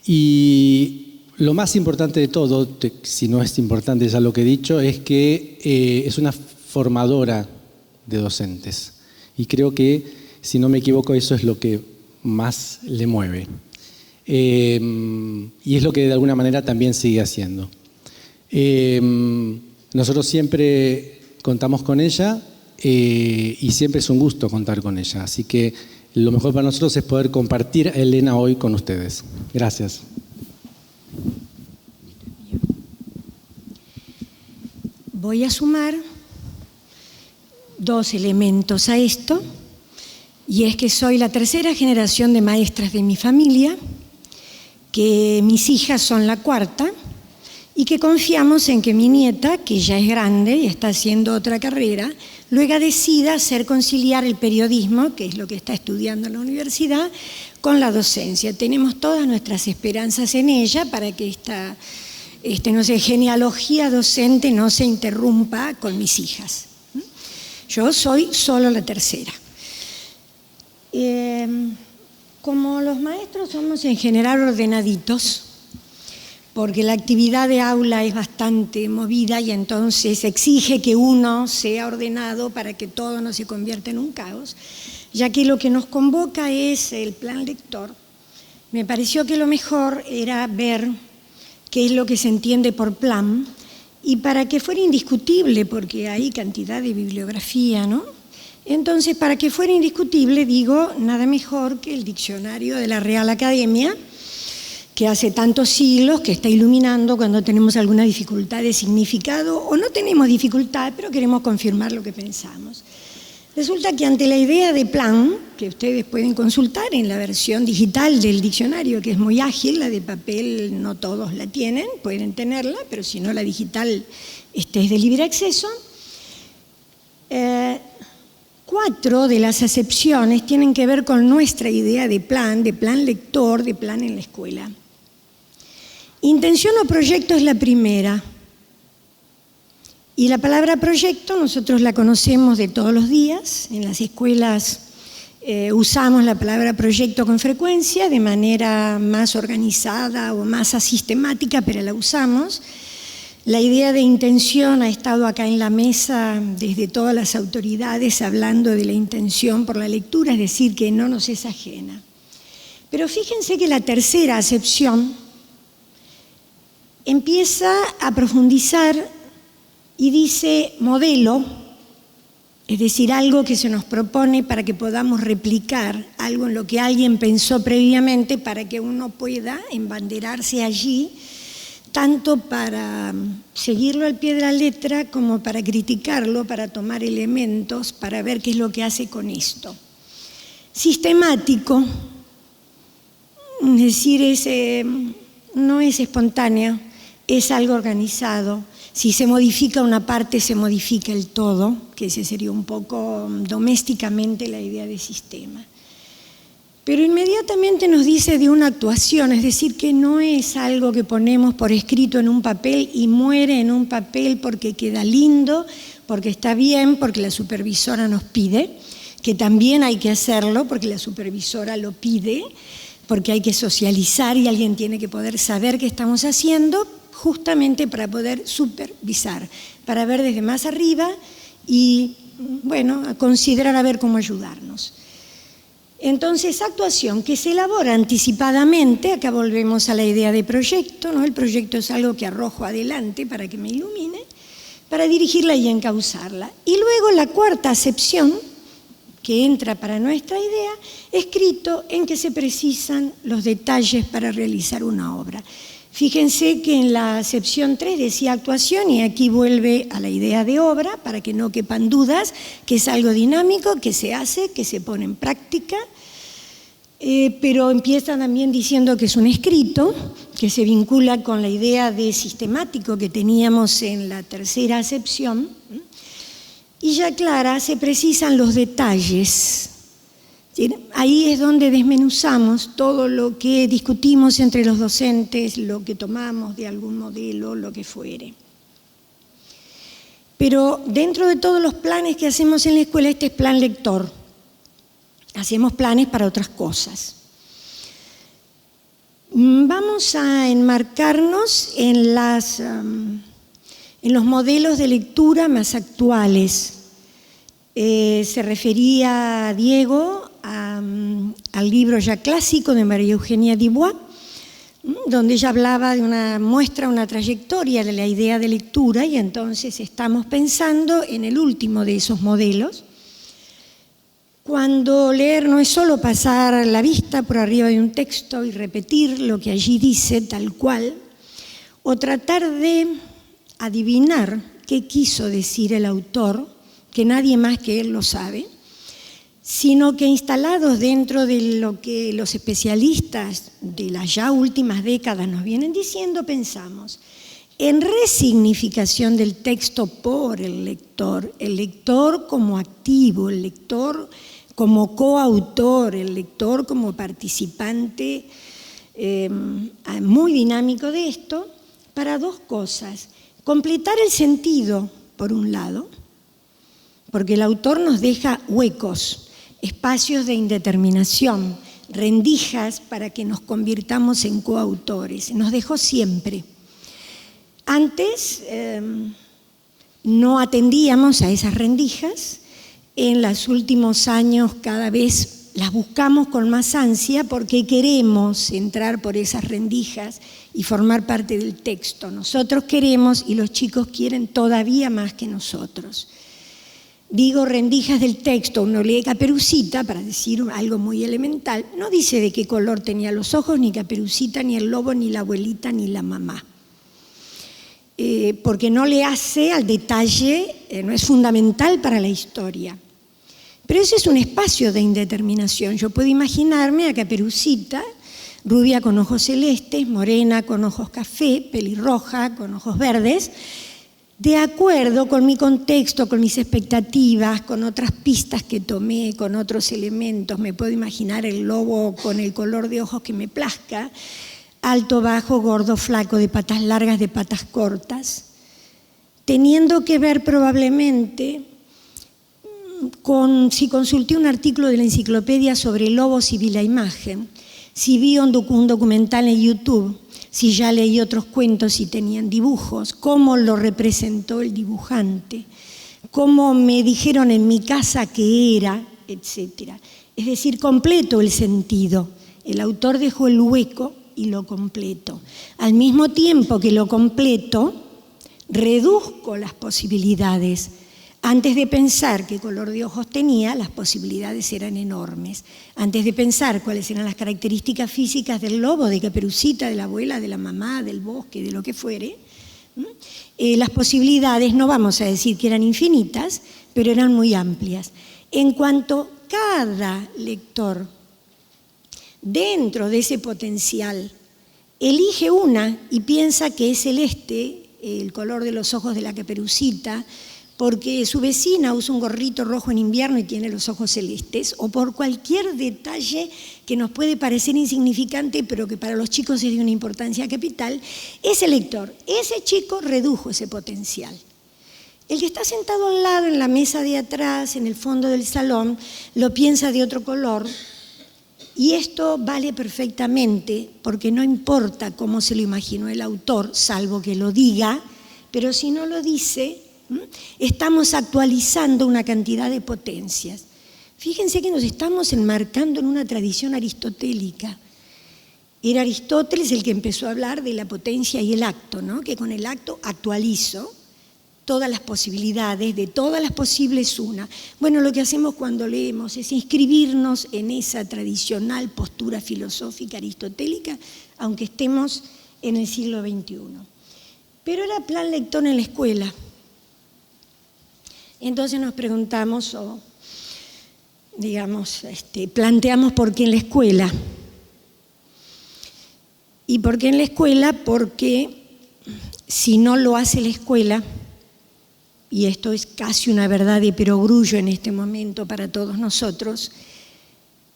Y lo más importante de todo, si no es importante ya lo que he dicho, es que es una formadora de docentes. Y creo que, si no me equivoco, eso es lo que más le mueve. Y es lo que de alguna manera también sigue haciendo. Nosotros siempre contamos con ella y siempre es un gusto contar con ella. Así que lo mejor para nosotros es poder compartir a Elena hoy con ustedes. Gracias. Voy a sumar 2 elementos a esto, y es que soy la 3ª generación de maestras de mi familia, que mis hijas son la 4ª, y que confiamos en que mi nieta, que ya es grande y está haciendo otra carrera, luego decida hacer conciliar el periodismo, que es lo que está estudiando en la universidad, con la docencia. Tenemos todas nuestras esperanzas en ella para que esta genealogía docente no se interrumpa con mis hijas. Yo soy solo la 3ª. Como los maestros somos en general ordenaditos, porque la actividad de aula es bastante movida y entonces exige que uno sea ordenado para que todo no se convierta en un caos, ya que lo que nos convoca es el plan lector. Me pareció que lo mejor era ver qué es lo que se entiende por plan, y para que fuera indiscutible, porque hay cantidad de bibliografía, ¿no? Entonces, para que fuera indiscutible, digo, nada mejor que el diccionario de la Real Academia, que hace tantos siglos que está iluminando cuando tenemos alguna dificultad de significado, o no tenemos dificultad, pero queremos confirmar lo que pensamos. Resulta que ante la idea de plan, que ustedes pueden consultar en la versión digital del diccionario, que es muy ágil, la de papel no todos la tienen, pueden tenerla, pero si no, la digital es de libre acceso. 4 de las acepciones tienen que ver con nuestra idea de plan lector, de plan en la escuela. Intención o proyecto es la primera. Y la palabra proyecto nosotros la conocemos de todos los días. En las escuelas usamos la palabra proyecto con frecuencia, de manera más organizada o más asistemática, pero la usamos. La idea de intención ha estado acá en la mesa desde todas las autoridades hablando de la intención por la lectura, es decir, que no nos es ajena. Pero fíjense que la 3ª acepción empieza a profundizar y dice modelo, es decir, algo que se nos propone para que podamos replicar algo en lo que alguien pensó previamente para que uno pueda embanderarse allí, tanto para seguirlo al pie de la letra como para criticarlo, para tomar elementos, para ver qué es lo que hace con esto. Sistemático, es decir, no es espontáneo, es algo organizado. Si se modifica una parte, se modifica el todo, que ese sería un poco domésticamente la idea de sistema. Pero inmediatamente nos dice de una actuación, es decir, que no es algo que ponemos por escrito en un papel y muere en un papel porque queda lindo, porque está bien, porque la supervisora nos pide, que también hay que hacerlo porque la supervisora lo pide, porque hay que socializar y alguien tiene que poder saber qué estamos haciendo, justamente para poder supervisar, para ver desde más arriba y, bueno, a considerar a ver cómo ayudarnos. Entonces, actuación que se elabora anticipadamente, acá volvemos a la idea de proyecto, ¿no? El proyecto es algo que arrojo adelante para que me ilumine, para dirigirla y encauzarla. Y luego la cuarta acepción, que entra para nuestra idea, escrito en que se precisan los detalles para realizar una obra. Fíjense que en la acepción 3 decía actuación y aquí vuelve a la idea de obra para que no quepan dudas, que es algo dinámico, que se hace, que se pone en práctica, pero empieza también diciendo que es un escrito, que se vincula con la idea de sistemático que teníamos en la tercera acepción, y ya clara, se precisan los detalles. Ahí es donde desmenuzamos todo lo que discutimos entre los docentes, lo que tomamos de algún modelo, lo que fuere. Pero dentro de todos los planes que hacemos en la escuela, este es plan lector. Hacemos planes para otras cosas. Vamos a enmarcarnos en los modelos de lectura más actuales. Se refería Diego al libro ya clásico de María Eugenia Dubois, donde ella hablaba de una trayectoria de la idea de lectura, y entonces estamos pensando en el último de esos modelos, cuando leer no es solo pasar la vista por arriba de un texto y repetir lo que allí dice tal cual, o tratar de adivinar qué quiso decir el autor, que nadie más que él lo sabe, sino que instalados dentro de lo que los especialistas de las ya últimas décadas nos vienen diciendo, pensamos en resignificación del texto por el lector como activo, el lector como coautor, el lector como participante muy dinámico de esto, para dos cosas: completar el sentido, por un lado, porque el autor nos deja huecos, espacios de indeterminación, rendijas para que nos convirtamos en coautores. Nos dejó siempre. Antes no atendíamos a esas rendijas, en los últimos años cada vez las buscamos con más ansia porque queremos entrar por esas rendijas y formar parte del texto. Nosotros queremos y los chicos quieren todavía más que nosotros. Digo rendijas del texto, uno lee Caperucita, para decir algo muy elemental, no dice de qué color tenía los ojos ni Caperucita, ni el lobo, ni la abuelita, ni la mamá. Porque no le hace al detalle, no es fundamental para la historia. Pero ese es un espacio de indeterminación. Yo puedo imaginarme a Caperucita, rubia con ojos celestes, morena con ojos café, pelirroja con ojos verdes, de acuerdo con mi contexto, con mis expectativas, con otras pistas que tomé, con otros elementos. Me puedo imaginar el lobo con el color de ojos que me plazca, alto, bajo, gordo, flaco, de patas largas, de patas cortas, teniendo que ver probablemente con si consulté un artículo de la enciclopedia sobre lobos y vi la imagen, si vi un documental en YouTube, si ya leí otros cuentos y tenían dibujos, cómo lo representó el dibujante, cómo me dijeron en mi casa que era, etc. Es decir, completo el sentido. El autor dejó el hueco y lo completo. Al mismo tiempo que lo completo, reduzco las posibilidades. Antes de pensar qué color de ojos tenía, las posibilidades eran enormes. Antes de pensar cuáles eran las características físicas del lobo, de Caperucita, de la abuela, de la mamá, del bosque, de lo que fuere, las posibilidades, no vamos a decir que eran infinitas, pero eran muy amplias. En cuanto cada lector, dentro de ese potencial, elige una y piensa que es celeste, el color de los ojos de la Caperucita, porque su vecina usa un gorrito rojo en invierno y tiene los ojos celestes, o por cualquier detalle que nos puede parecer insignificante, pero que para los chicos es de una importancia capital, ese lector, ese chico redujo ese potencial. El que está sentado al lado, en la mesa de atrás, en el fondo del salón, lo piensa de otro color, y esto vale perfectamente, porque no importa cómo se lo imaginó el autor, salvo que lo diga, pero si no lo dice, estamos actualizando una cantidad de potencias. Fíjense que nos estamos enmarcando en una tradición aristotélica. Era Aristóteles el que empezó a hablar de la potencia y el acto, ¿no? Que con el acto actualizo todas las posibilidades, de todas las posibles una. Bueno, lo que hacemos cuando leemos es inscribirnos en esa tradicional postura filosófica aristotélica, aunque estemos en el siglo XXI. Pero era plan lector en la escuela. Entonces nos preguntamos o, digamos, planteamos por qué en la escuela. ¿Y por qué en la escuela? Porque si no lo hace la escuela, y esto es casi una verdad de perogrullo en este momento para todos nosotros,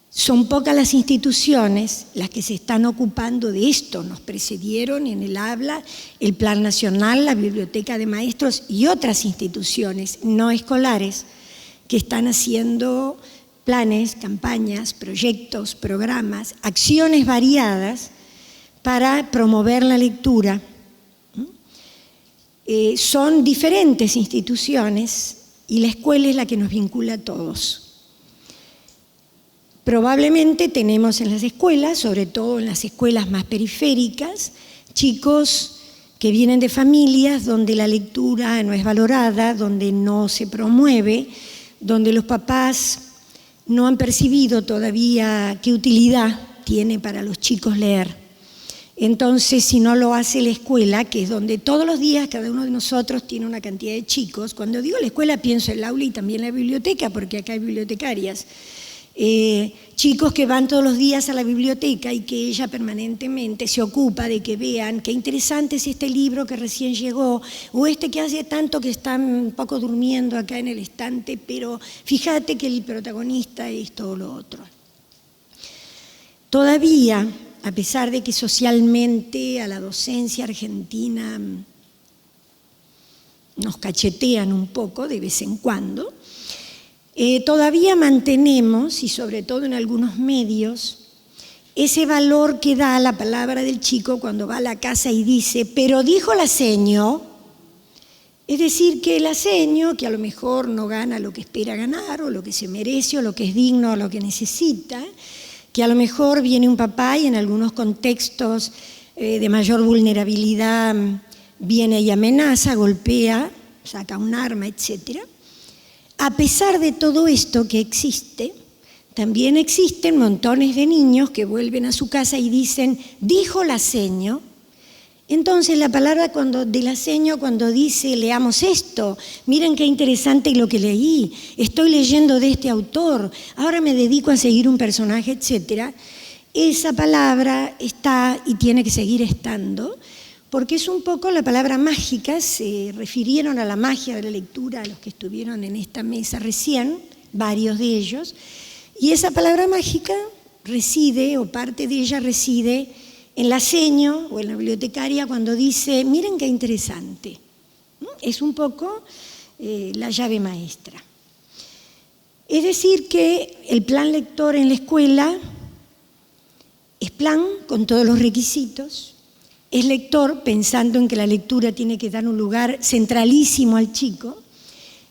son pocas las instituciones las que se están ocupando de esto. Nos precedieron en el habla el Plan Nacional, la Biblioteca de Maestros y otras instituciones no escolares que están haciendo planes, campañas, proyectos, programas, acciones variadas para promover la lectura. Son diferentes instituciones y la escuela es la que nos vincula a todos. Probablemente tenemos en las escuelas, sobre todo en las escuelas más periféricas, chicos que vienen de familias donde la lectura no es valorada, donde no se promueve, donde los papás no han percibido todavía qué utilidad tiene para los chicos leer. Entonces, si no lo hace la escuela, que es donde todos los días cada uno de nosotros tiene una cantidad de chicos, cuando digo la escuela pienso en el aula y también la biblioteca, porque acá hay bibliotecarias, chicos que van todos los días a la biblioteca y que ella permanentemente se ocupa de que vean qué interesante es este libro que recién llegó, o este que hace tanto que está un poco durmiendo acá en el estante, pero fíjate que el protagonista es todo lo otro. Todavía, a pesar de que socialmente a la docencia argentina nos cachetean un poco de vez en cuando, todavía mantenemos, y sobre todo en algunos medios, ese valor que da la palabra del chico cuando va a la casa y dice, pero dijo la seño. Es decir, que la seño, que a lo mejor no gana lo que espera ganar, o lo que se merece, o lo que es digno, o lo que necesita, que a lo mejor viene un papá y en algunos contextos de mayor vulnerabilidad viene y amenaza, golpea, saca un arma, etc. A pesar de todo esto que existe, también existen montones de niños que vuelven a su casa y dicen, dijo la seño. Entonces la palabra de la seño cuando dice, leamos esto, miren qué interesante lo que leí, estoy leyendo de este autor, ahora me dedico a seguir un personaje, etc. Esa palabra está y tiene que seguir estando, porque es un poco la palabra mágica, se refirieron a la magia de la lectura a los que estuvieron en esta mesa recién, varios de ellos, y esa palabra mágica reside, o parte de ella reside, en la seño o en la bibliotecaria cuando dice, miren qué interesante. Es un poco la llave maestra. Es decir que el plan lector en la escuela es plan con todos los requisitos, es lector pensando en que la lectura tiene que dar un lugar centralísimo al chico,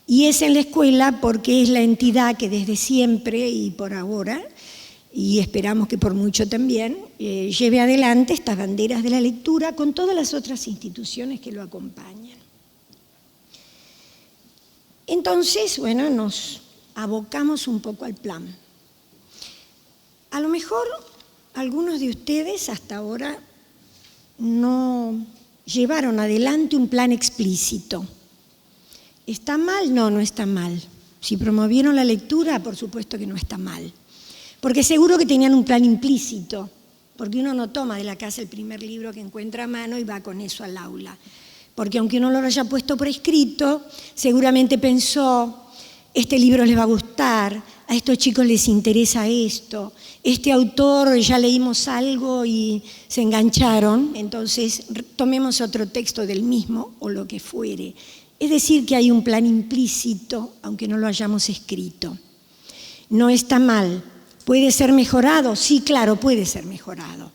y es en la escuela porque es la entidad que desde siempre y por ahora, y esperamos que por mucho también, lleve adelante estas banderas de la lectura con todas las otras instituciones que lo acompañan. Entonces, bueno, nos abocamos un poco al plan. A lo mejor algunos de ustedes hasta ahora no llevaron adelante un plan explícito. ¿Está mal? No, no está mal. Si promovieron la lectura, por supuesto que no está mal. Porque seguro que tenían un plan implícito, porque uno no toma de la casa el primer libro que encuentra a mano y va con eso al aula. Porque aunque uno lo haya puesto por escrito, seguramente pensó, este libro les va a gustar, a estos chicos les interesa esto, este autor ya leímos algo y se engancharon, entonces tomemos otro texto del mismo o lo que fuere. Es decir, que hay un plan implícito, aunque no lo hayamos escrito. No está mal. ¿Puede ser mejorado? Sí, claro, puede ser mejorado.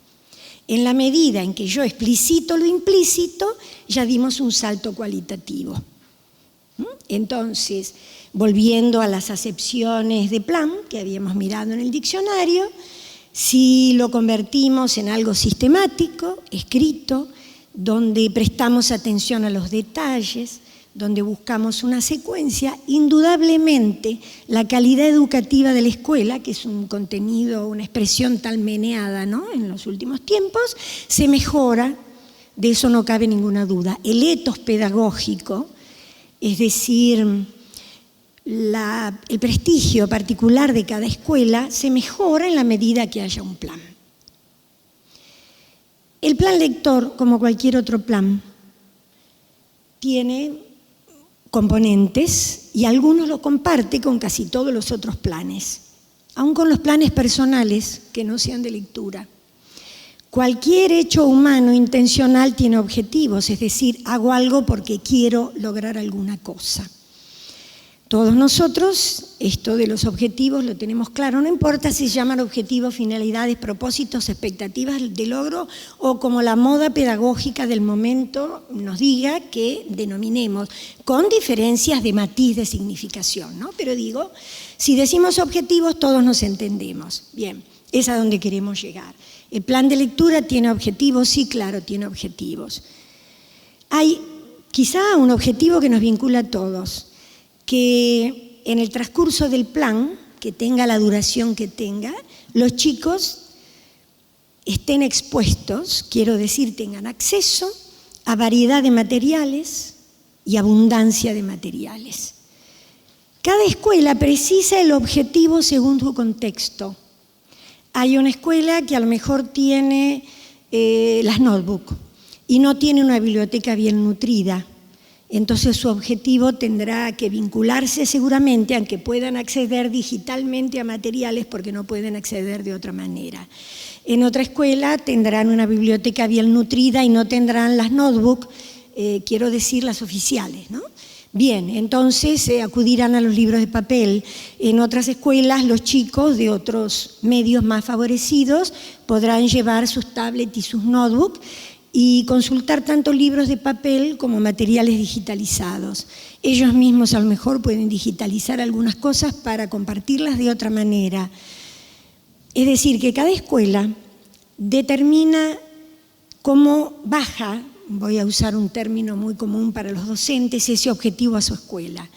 En la medida en que yo explicito lo implícito, ya dimos un salto cualitativo. Entonces, volviendo a las acepciones de plan que habíamos mirado en el diccionario, si lo convertimos en algo sistemático, escrito, donde prestamos atención a los detalles, donde buscamos una secuencia, indudablemente la calidad educativa de la escuela, que es un contenido, una expresión tan meneada, ¿no?, en los últimos tiempos, se mejora, de eso no cabe ninguna duda. El etos pedagógico, es decir, el prestigio particular de cada escuela, se mejora en la medida que haya un plan. El plan lector, como cualquier otro plan, tiene componentes y algunos lo comparte con casi todos los otros planes, aun con los planes personales que no sean de lectura. Cualquier hecho humano intencional tiene objetivos, es decir, hago algo porque quiero lograr alguna cosa. Todos nosotros, esto de los objetivos lo tenemos claro, no importa si se llaman objetivos, finalidades, propósitos, expectativas de logro o como la moda pedagógica del momento nos diga que denominemos, con diferencias de matiz de significación, ¿no? Pero digo, si decimos objetivos todos nos entendemos. Bien, es a donde queremos llegar. ¿El plan de lectura tiene objetivos? Sí, claro, tiene objetivos. Hay quizá un objetivo que nos vincula a todos, que en el transcurso del plan, que tenga la duración que tenga, los chicos estén expuestos, quiero decir, tengan acceso a variedad de materiales y abundancia de materiales. Cada escuela precisa el objetivo según su contexto. Hay una escuela que a lo mejor tiene las notebooks y no tiene una biblioteca bien nutrida. Entonces su objetivo tendrá que vincularse seguramente, aunque puedan acceder digitalmente a materiales porque no pueden acceder de otra manera. En otra escuela tendrán una biblioteca bien nutrida y no tendrán las notebooks, quiero decir las oficiales, ¿no? Bien, entonces acudirán a los libros de papel. En otras escuelas los chicos de otros medios más favorecidos podrán llevar sus tablets y sus notebooks y consultar tanto libros de papel como materiales digitalizados. Ellos mismos a lo mejor pueden digitalizar algunas cosas para compartirlas de otra manera. Es decir, que cada escuela determina cómo baja, voy a usar un término muy común para los docentes, ese objetivo a su escuela.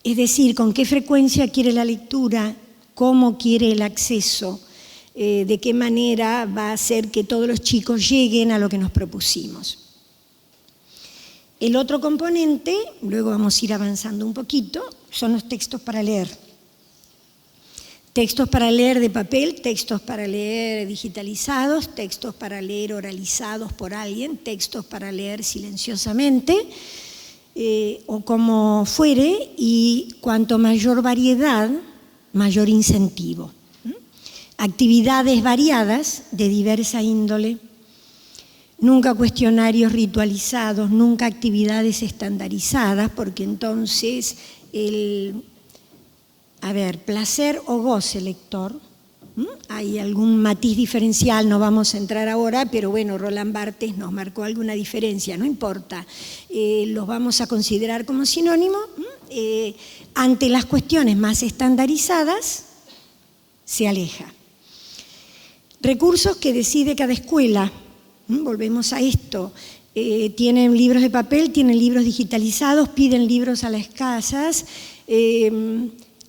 Es decir, con qué frecuencia quiere la lectura, cómo quiere el acceso, de qué manera va a hacer que todos los chicos lleguen a lo que nos propusimos. El otro componente, luego vamos a ir avanzando un poquito, son los textos para leer. Textos para leer de papel, textos para leer digitalizados, textos para leer oralizados por alguien, textos para leer silenciosamente, o como fuere, y cuanto mayor variedad, mayor incentivo. Actividades variadas de diversa índole, nunca cuestionarios ritualizados, nunca actividades estandarizadas, porque entonces placer o goce lector, hay algún matiz diferencial, no vamos a entrar ahora, pero bueno, Roland Barthes nos marcó alguna diferencia, no importa, los vamos a considerar como sinónimo. Ante las cuestiones más estandarizadas, se aleja. Recursos que decide cada escuela, volvemos a esto, tienen libros de papel, tienen libros digitalizados, piden libros a las casas,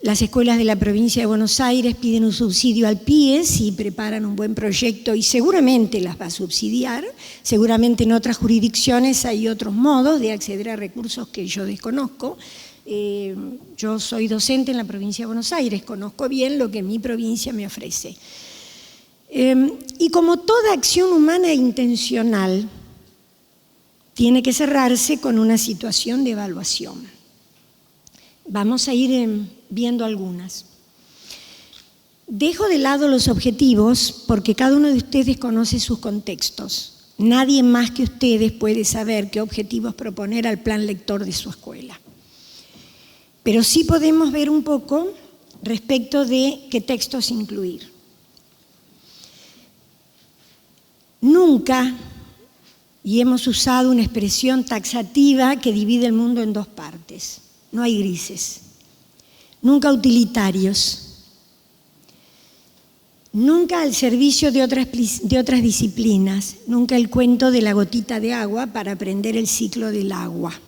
las escuelas de la provincia de Buenos Aires piden un subsidio al PIE si preparan un buen proyecto y seguramente las va a subsidiar, seguramente en otras jurisdicciones hay otros modos de acceder a recursos que yo desconozco. Yo soy docente en la provincia de Buenos Aires, conozco bien lo que mi provincia me ofrece. Y como toda acción humana intencional, tiene que cerrarse con una situación de evaluación. Vamos a ir viendo algunas. Dejo de lado los objetivos porque cada uno de ustedes conoce sus contextos. Nadie más que ustedes puede saber qué objetivos proponer al plan lector de su escuela. Pero sí podemos ver un poco respecto de qué textos incluir. Nunca, y hemos usado una expresión taxativa que divide el mundo en dos partes, no hay grises. Nunca utilitarios. Nunca al servicio de otras disciplinas, nunca el cuento de la gotita de agua para aprender el ciclo del agua.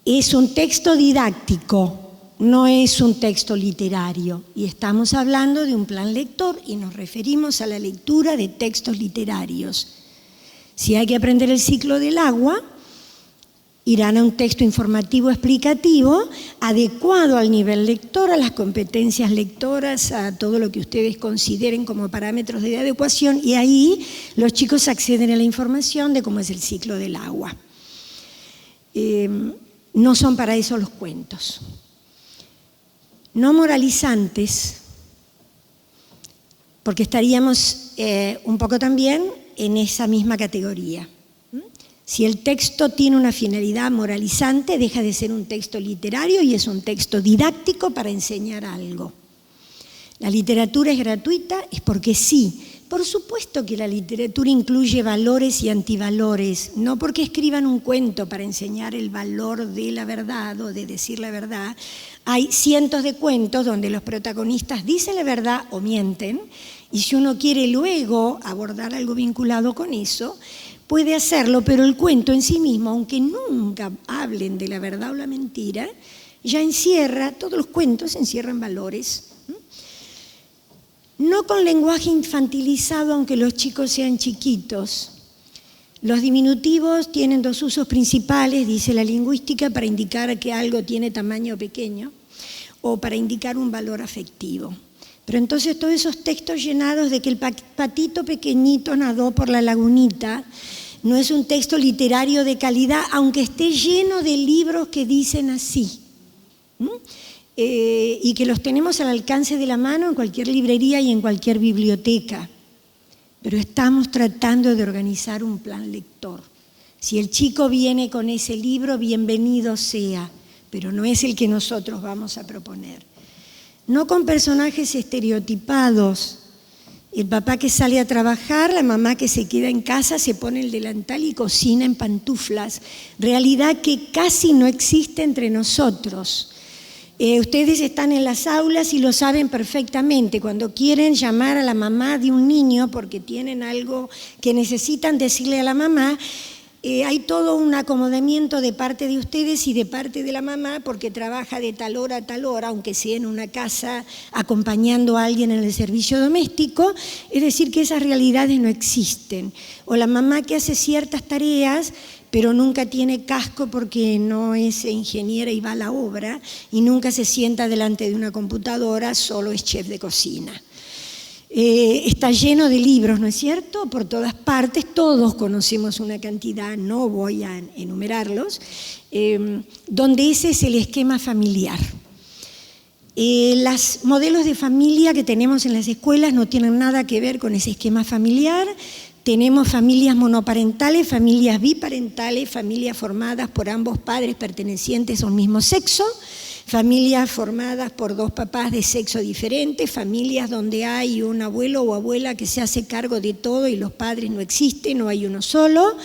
Es un texto didáctico, no es un texto literario. Y estamos hablando de un plan lector y nos referimos a la lectura de textos literarios. Si hay que aprender el ciclo del agua, irán a un texto informativo explicativo adecuado al nivel lector, a las competencias lectoras, a todo lo que ustedes consideren como parámetros de adecuación, y ahí los chicos acceden a la información de cómo es el ciclo del agua. No son para eso los cuentos. No moralizantes, porque estaríamos un poco también en esa misma categoría. Si el texto tiene una finalidad moralizante, deja de ser un texto literario y es un texto didáctico para enseñar algo. La literatura es gratuita, es porque sí. Por supuesto que la literatura incluye valores y antivalores, no porque escriban un cuento para enseñar el valor de la verdad o de decir la verdad. Hay cientos de cuentos donde los protagonistas dicen la verdad o mienten, y si uno quiere luego abordar algo vinculado con eso, puede hacerlo, pero el cuento en sí mismo, aunque nunca hablen de la verdad o la mentira, ya encierra, todos los cuentos encierran valores. No con lenguaje infantilizado, aunque los chicos sean chiquitos. Los diminutivos tienen dos usos principales, dice la lingüística, para indicar que algo tiene tamaño pequeño o para indicar un valor afectivo. Pero entonces todos esos textos llenados de que el patito pequeñito nadó por la lagunita no es un texto literario de calidad, aunque esté lleno de libros que dicen así. Y que los tenemos al alcance de la mano en cualquier librería y en cualquier biblioteca. Pero estamos tratando de organizar un plan lector. Si el chico viene con ese libro, bienvenido sea, pero no es el que nosotros vamos a proponer. No con personajes estereotipados. El papá que sale a trabajar, la mamá que se queda en casa, se pone el delantal y cocina en pantuflas. Realidad que casi no existe entre nosotros. Ustedes están en las aulas y lo saben perfectamente. Cuando quieren llamar a la mamá de un niño porque tienen algo que necesitan decirle a la mamá, hay todo un acomodamiento de parte de ustedes y de parte de la mamá porque trabaja de tal hora a tal hora, aunque sea en una casa acompañando a alguien en el servicio doméstico. Es decir, que esas realidades no existen. O la mamá que hace ciertas tareas pero nunca tiene casco porque no es ingeniera y va a la obra, y nunca se sienta delante de una computadora, solo es chef de cocina. Está lleno de libros, ¿no es cierto? Por todas partes, todos conocemos una cantidad, no voy a enumerarlos, donde ese es el esquema familiar. Los modelos de familia que tenemos en las escuelas no tienen nada que ver con ese esquema familiar. Tenemos familias monoparentales, familias biparentales, familias formadas por ambos padres pertenecientes a un mismo sexo, familias formadas por dos papás de sexo diferente, familias donde hay un abuelo o abuela que se hace cargo de todo y los padres no existen, no hay uno solo.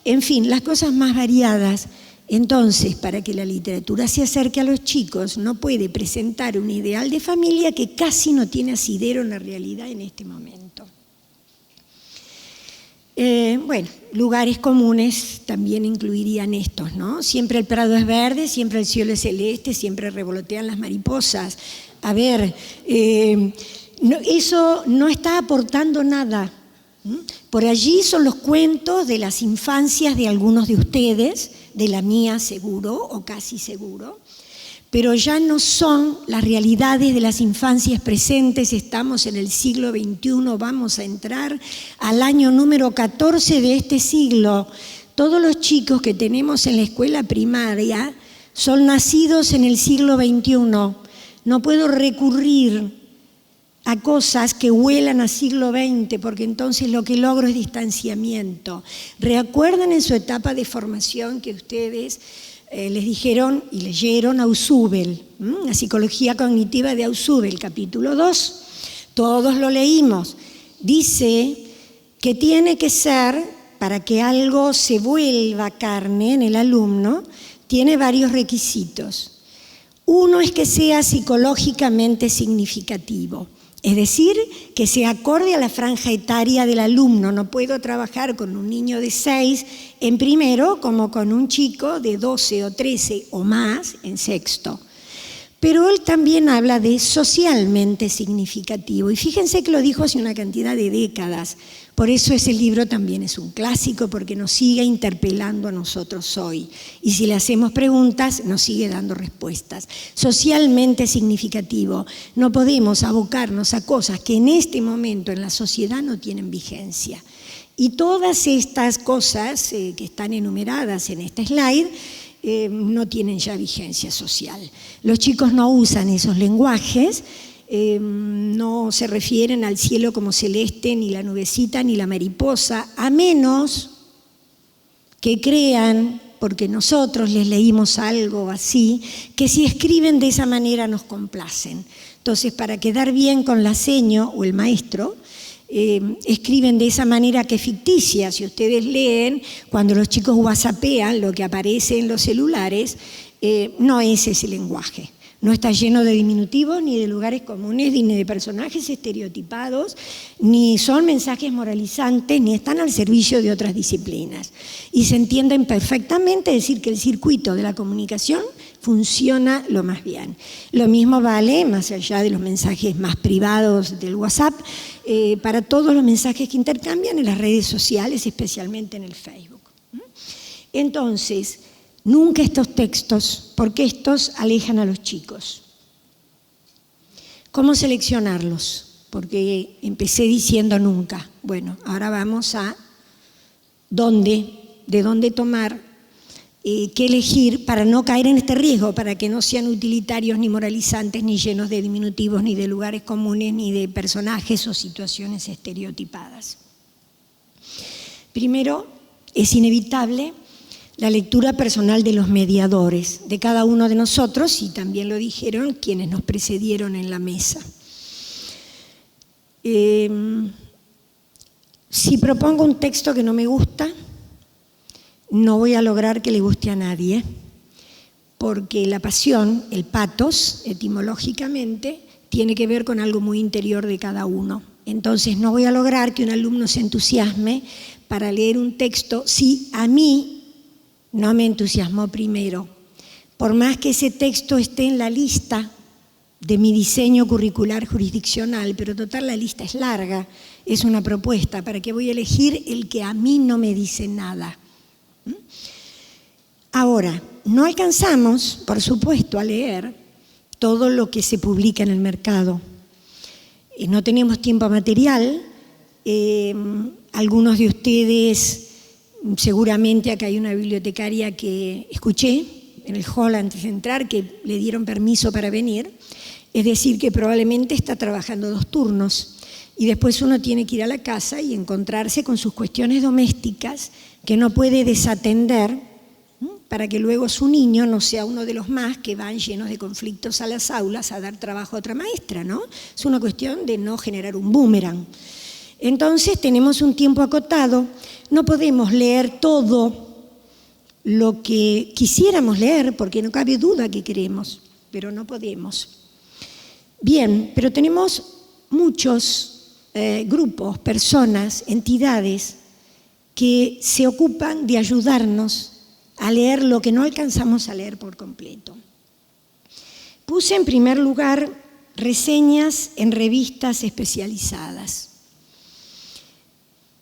En fin, las cosas más variadas. Entonces, para que la literatura se acerque a los chicos, no puede presentar un ideal de familia que casi no tiene asidero en la realidad en este momento. Bueno, lugares comunes también incluirían estos, ¿no? Siempre el prado es verde, siempre el cielo es celeste, siempre revolotean las mariposas. A ver, eso no está aportando nada. Por allí son los cuentos de las infancias de algunos de ustedes, de la mía seguro o casi seguro, pero ya no son las realidades de las infancias presentes. Estamos en el siglo XXI, vamos a entrar al año número 14 de este siglo. Todos los chicos que tenemos en la escuela primaria son nacidos en el siglo XXI. No puedo recurrir a cosas que huelan a siglo XX, porque entonces lo que logro es distanciamiento. Recuerden en su etapa de formación que ustedes les dijeron y leyeron a Ausubel, la psicología cognitiva de Ausubel, capítulo 2. Todos lo leímos. Dice que tiene que ser, para que algo se vuelva carne en el alumno, tiene varios requisitos. Uno es que sea psicológicamente significativo. Es decir, que se acorde a la franja etaria del alumno. No puedo trabajar con un niño de 6 en primero como con un chico de 12 o 13 o más en sexto. Pero él también habla de socialmente significativo. Y fíjense que lo dijo hace una cantidad de décadas. Por eso ese libro también es un clásico, porque nos sigue interpelando a nosotros hoy. Y si le hacemos preguntas, nos sigue dando respuestas. Socialmente significativo. No podemos abocarnos a cosas que en este momento en la sociedad no tienen vigencia. Y todas estas cosas que están enumeradas en este slide no tienen ya vigencia social. Los chicos no usan esos lenguajes. No se refieren al cielo como celeste, ni la nubecita, ni la mariposa, a menos que crean, porque nosotros les leímos algo así, que si escriben de esa manera nos complacen. Entonces, para quedar bien con la seño o el maestro, escriben de esa manera que es ficticia. Si ustedes leen, cuando los chicos whatsappean lo que aparece en los celulares, no es ese lenguaje. No está lleno de diminutivos, ni de lugares comunes, ni de personajes estereotipados, ni son mensajes moralizantes, ni están al servicio de otras disciplinas. Y se entienden perfectamente, decir que el circuito de la comunicación funciona lo más bien. Lo mismo vale, más allá de los mensajes más privados del WhatsApp, para todos los mensajes que intercambian en las redes sociales, especialmente en el Facebook. Entonces, nunca estos textos, porque estos alejan a los chicos. ¿Cómo seleccionarlos? Porque empecé diciendo nunca. Bueno, ahora vamos a de dónde tomar, qué elegir para no caer en este riesgo, para que no sean utilitarios ni moralizantes, ni llenos de diminutivos, ni de lugares comunes, ni de personajes o situaciones estereotipadas. Primero, es inevitable la lectura personal de los mediadores, de cada uno de nosotros, y también lo dijeron quienes nos precedieron en la mesa. Si propongo un texto que no me gusta, no voy a lograr que le guste a nadie, porque la pasión, el pathos, etimológicamente, tiene que ver con algo muy interior de cada uno. Entonces no voy a lograr que un alumno se entusiasme para leer un texto si a mí no me entusiasmó primero. Por más que ese texto esté en la lista de mi diseño curricular jurisdiccional, pero total la lista es larga, es una propuesta, ¿para qué voy a elegir el que a mí no me dice nada? Ahora, no alcanzamos, por supuesto, a leer todo lo que se publica en el mercado. No tenemos tiempo material. Algunos de ustedes, seguramente acá hay una bibliotecaria que escuché en el hall antes de entrar, que le dieron permiso para venir. Es decir, que probablemente está trabajando 2 turnos. Y después uno tiene que ir a la casa y encontrarse con sus cuestiones domésticas que no puede desatender, para que luego su niño no sea uno de los más que van llenos de conflictos a las aulas a dar trabajo a otra maestra, ¿no? Es una cuestión de no generar un boomerang. Entonces tenemos un tiempo acotado, no podemos leer todo lo que quisiéramos leer, porque no cabe duda que queremos, pero no podemos. Bien, pero tenemos muchos grupos, personas, entidades que se ocupan de ayudarnos a leer lo que no alcanzamos a leer por completo. Puse en primer lugar reseñas en revistas especializadas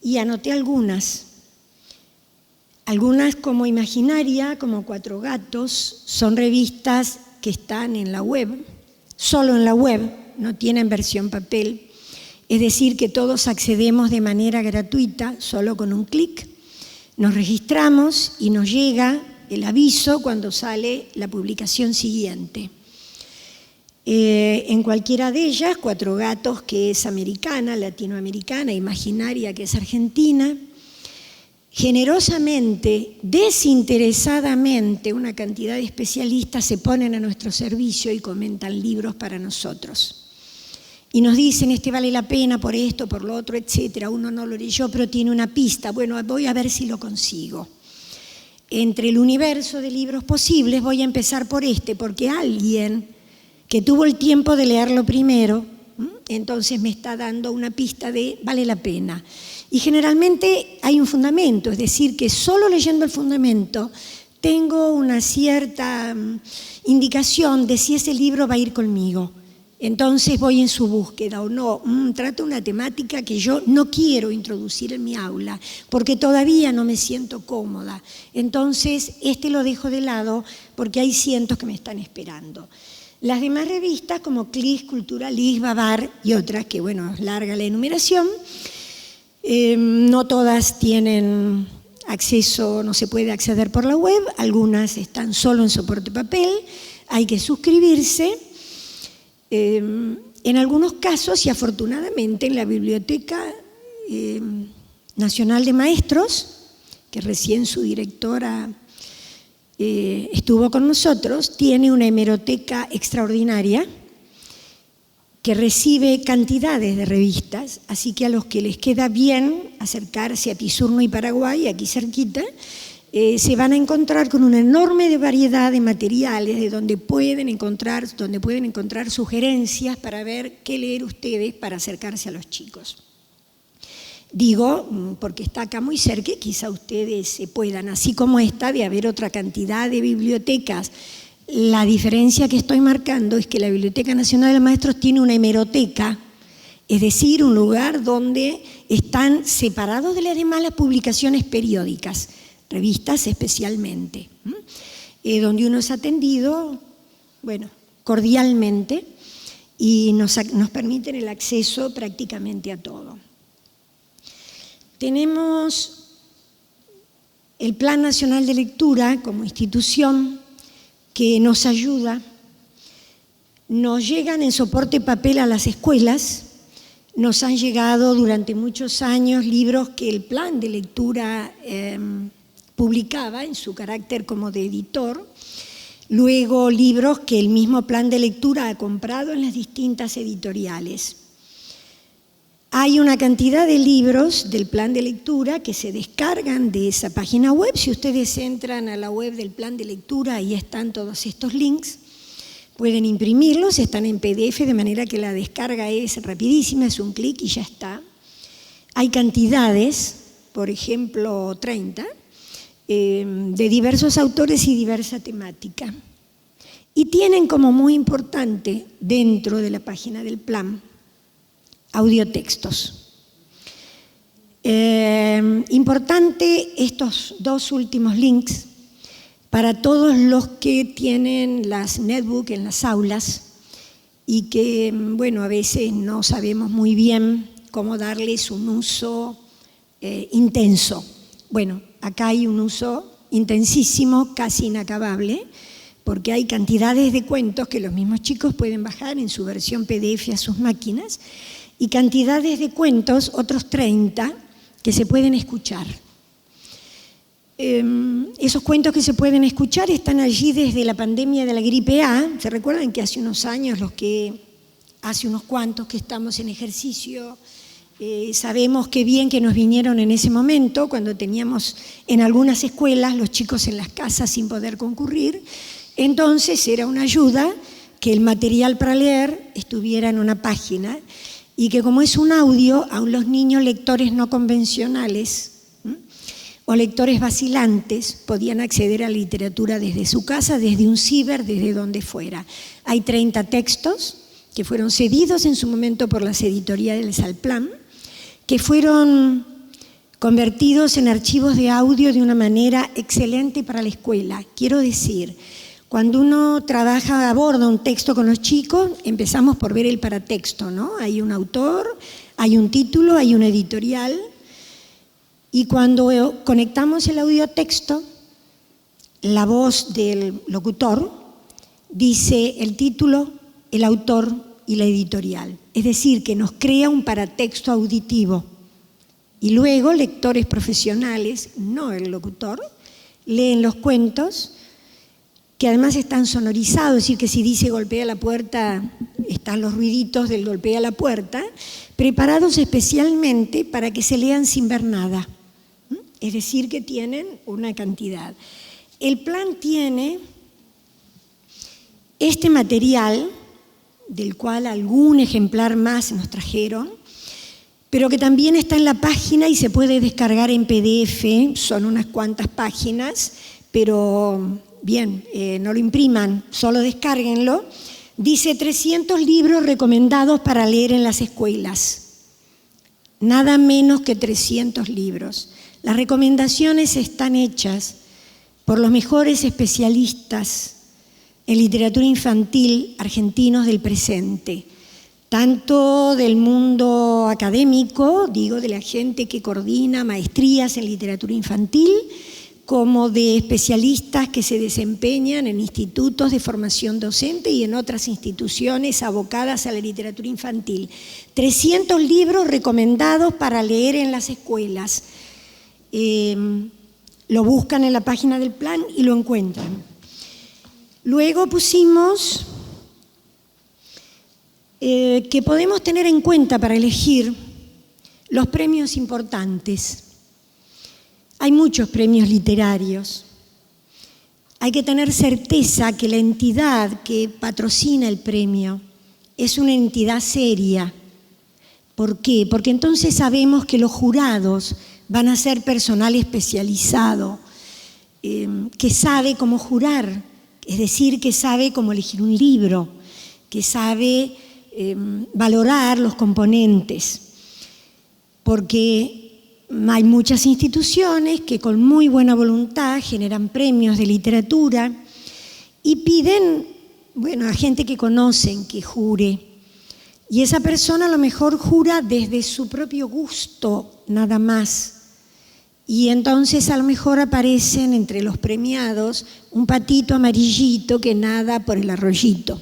y anoté algunas como Imaginaria, como Cuatro Gatos, son revistas que están en la web, solo en la web, no tienen versión papel. Es decir, que todos accedemos de manera gratuita, solo con un clic. Nos registramos y nos llega el aviso cuando sale la publicación siguiente. En cualquiera de ellas, Cuatro Gatos, que es americana, latinoamericana, Imaginaria, que es argentina, generosamente, desinteresadamente, una cantidad de especialistas se ponen a nuestro servicio y comentan libros para nosotros. Y nos dicen, este vale la pena por esto, por lo otro, etcétera. Uno no lo leyó, pero tiene una pista. Bueno, voy a ver si lo consigo. Entre el universo de libros posibles voy a empezar por este, porque alguien que tuvo el tiempo de leerlo primero, entonces me está dando una pista de vale la pena. Y generalmente hay un fundamento, es decir, que solo leyendo el fundamento tengo una cierta indicación de si ese libro va a ir conmigo. Entonces voy en su búsqueda o no. Trata una temática que yo no quiero introducir en mi aula porque todavía no me siento cómoda. Entonces este lo dejo de lado porque hay cientos que me están esperando. Las demás revistas como Clis, Culturalis, Babar y otras, que bueno, es larga la enumeración, no todas tienen acceso, no se puede acceder por la web, algunas están solo en soporte papel, hay que suscribirse. En algunos casos, y afortunadamente en la Biblioteca Nacional de Maestros, que recién su directora estuvo con nosotros, tiene una hemeroteca extraordinaria que recibe cantidades de revistas, así que a los que les queda bien acercarse a Pisurno y Paraguay, aquí cerquita, se van a encontrar con una enorme variedad de materiales de donde pueden encontrar sugerencias para ver qué leer ustedes para acercarse a los chicos. Digo, porque está acá muy cerca, quizá ustedes se puedan, así como esta, de haber otra cantidad de bibliotecas. La diferencia que estoy marcando es que la Biblioteca Nacional de Maestros tiene una hemeroteca, es decir, un lugar donde están separados de las demás las publicaciones periódicas, revistas especialmente, donde uno es atendido, bueno, cordialmente y nos permiten el acceso prácticamente a todo. Tenemos el Plan Nacional de Lectura como institución que nos ayuda. Nos llegan en soporte papel a las escuelas, nos han llegado durante muchos años libros que el Plan de Lectura publicaba en su carácter como de editor, luego libros que el mismo Plan de Lectura ha comprado en las distintas editoriales. Hay una cantidad de libros del Plan de Lectura que se descargan de esa página web. Si ustedes entran a la web del Plan de Lectura, ahí están todos estos links. Pueden imprimirlos, están en PDF, de manera que la descarga es rapidísima, es un clic y ya está. Hay cantidades, por ejemplo 30, de diversos autores y diversa temática. Y tienen como muy importante dentro de la página del plan audiotextos. Importante estos dos últimos links para todos los que tienen las netbooks en las aulas y que, bueno, a veces no sabemos muy bien cómo darles un uso intenso. Bueno, acá hay un uso intensísimo, casi inacabable, porque hay cantidades de cuentos que los mismos chicos pueden bajar en su versión PDF a sus máquinas y cantidades de cuentos, otros 30, que se pueden escuchar. Esos cuentos que se pueden escuchar están allí desde la pandemia de la gripe A. ¿Se recuerdan que hace unos años, hace unos cuantos que estamos en ejercicio, sabemos qué bien que nos vinieron en ese momento, cuando teníamos en algunas escuelas los chicos en las casas sin poder concurrir? Entonces era una ayuda que el material para leer estuviera en una página y que, como es un audio, aún los niños lectores no convencionales o lectores vacilantes podían acceder a la literatura desde su casa, desde un ciber, desde donde fuera. Hay 30 textos que fueron cedidos en su momento por las editoriales al plan, que fueron convertidos en archivos de audio de una manera excelente para la escuela. Quiero decir, Cuando uno trabaja, aborda un texto con los chicos, empezamos por ver el paratexto, ¿no? Hay un autor, hay un título, hay un editorial, y cuando conectamos el audiotexto, la voz del locutor dice el título, el autor y la editorial. Es decir, que nos crea un paratexto auditivo. Y luego lectores profesionales, no el locutor, leen los cuentos, que además están sonorizados, es decir, que si dice golpea la puerta, están los ruiditos del golpea la puerta, preparados especialmente para que se lean sin ver nada. Es decir, que tienen una cantidad. El plan tiene este material, del cual algún ejemplar más nos trajeron, pero que también está en la página y se puede descargar en PDF, son unas cuantas páginas, pero bien, no lo impriman, solo descárguenlo. Dice 300 libros recomendados para leer en las escuelas, nada menos que 300 libros. Las recomendaciones están hechas por los mejores especialistas en literatura infantil argentinos del presente, tanto del mundo académico, digo, de la gente que coordina maestrías en literatura infantil, como de especialistas que se desempeñan en institutos de formación docente y en otras instituciones abocadas a la literatura infantil. 300 libros recomendados para leer en las escuelas. Lo buscan en la página del plan y lo encuentran. Luego pusimos que podemos tener en cuenta para elegir los premios importantes. Hay muchos premios literarios. Hay que tener certeza que la entidad que patrocina el premio es una entidad seria. ¿Por qué? Porque entonces sabemos que los jurados van a ser personal especializado, que sabe cómo jurar, es decir, que sabe cómo elegir un libro, que sabe valorar los componentes. Porque hay muchas instituciones que con muy buena voluntad generan premios de literatura y piden, bueno, a gente que conocen que jure. Y esa persona a lo mejor jura desde su propio gusto, nada más. Y entonces a lo mejor aparecen entre los premiados un patito amarillito que nada por el arroyito.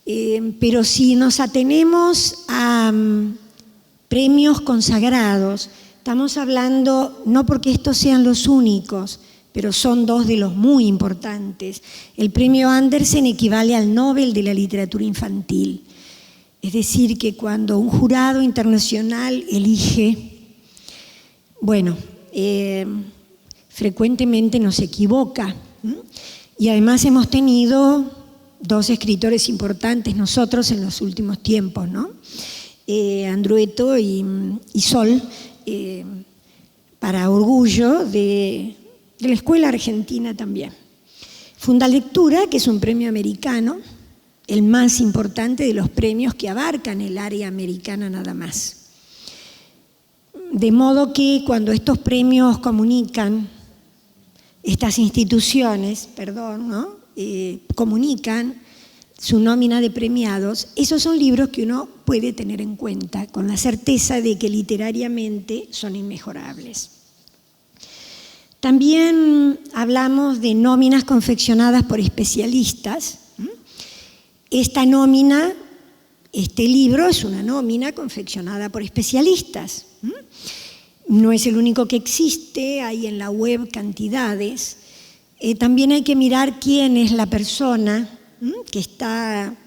Pero si nos atenemos a premios consagrados, estamos hablando, no porque estos sean los únicos, pero son dos de los muy importantes. El premio Andersen equivale al Nobel de la literatura infantil. Es decir, que cuando un jurado internacional elige, bueno, frecuentemente nos equivoca. Y además hemos tenido dos escritores importantes nosotros en los últimos tiempos, ¿no? Andrueto y Sol, para orgullo de la Escuela Argentina también. Fundalectura, que es un premio americano, el más importante de los premios que abarcan el área americana nada más. De modo que cuando estos premios comunican, estas instituciones, ¿no? Comunican su nómina de premiados, esos son libros que uno puede tener en cuenta con la certeza de que literariamente son inmejorables. También hablamos de nóminas confeccionadas por especialistas. Esta nómina, este libro es una nómina confeccionada por especialistas. No es el único que existe, hay en la web cantidades. También hay que mirar quién es la persona que está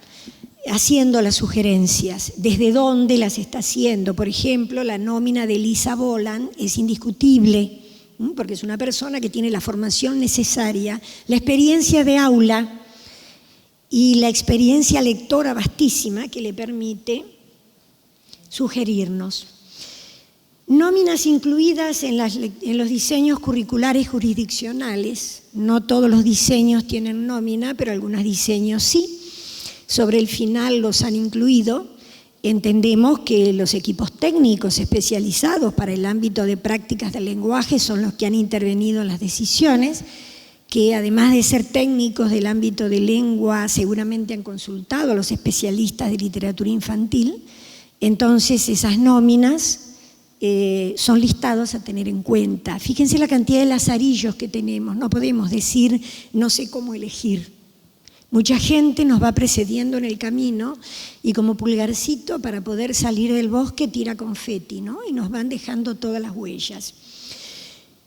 haciendo las sugerencias, desde dónde las está haciendo. Por ejemplo, la nómina de Lisa Boland es indiscutible, porque es una persona que tiene la formación necesaria, la experiencia de aula y la experiencia lectora vastísima que le permite sugerirnos. Nóminas incluidas en los diseños curriculares jurisdiccionales. No todos los diseños tienen nómina, pero algunos diseños sí. Sobre el final los han incluido. Entendemos que los equipos técnicos especializados para el ámbito de prácticas del lenguaje son los que han intervenido en las decisiones, que además de ser técnicos del ámbito de lengua, seguramente han consultado a los especialistas de literatura infantil. Entonces esas nóminas son listados a tener en cuenta. Fíjense la cantidad de lazarillos que tenemos, no podemos decir no sé cómo elegir. Mucha gente nos va precediendo en el camino y como pulgarcito para poder salir del bosque tira confeti, ¿no? Y nos van dejando todas las huellas.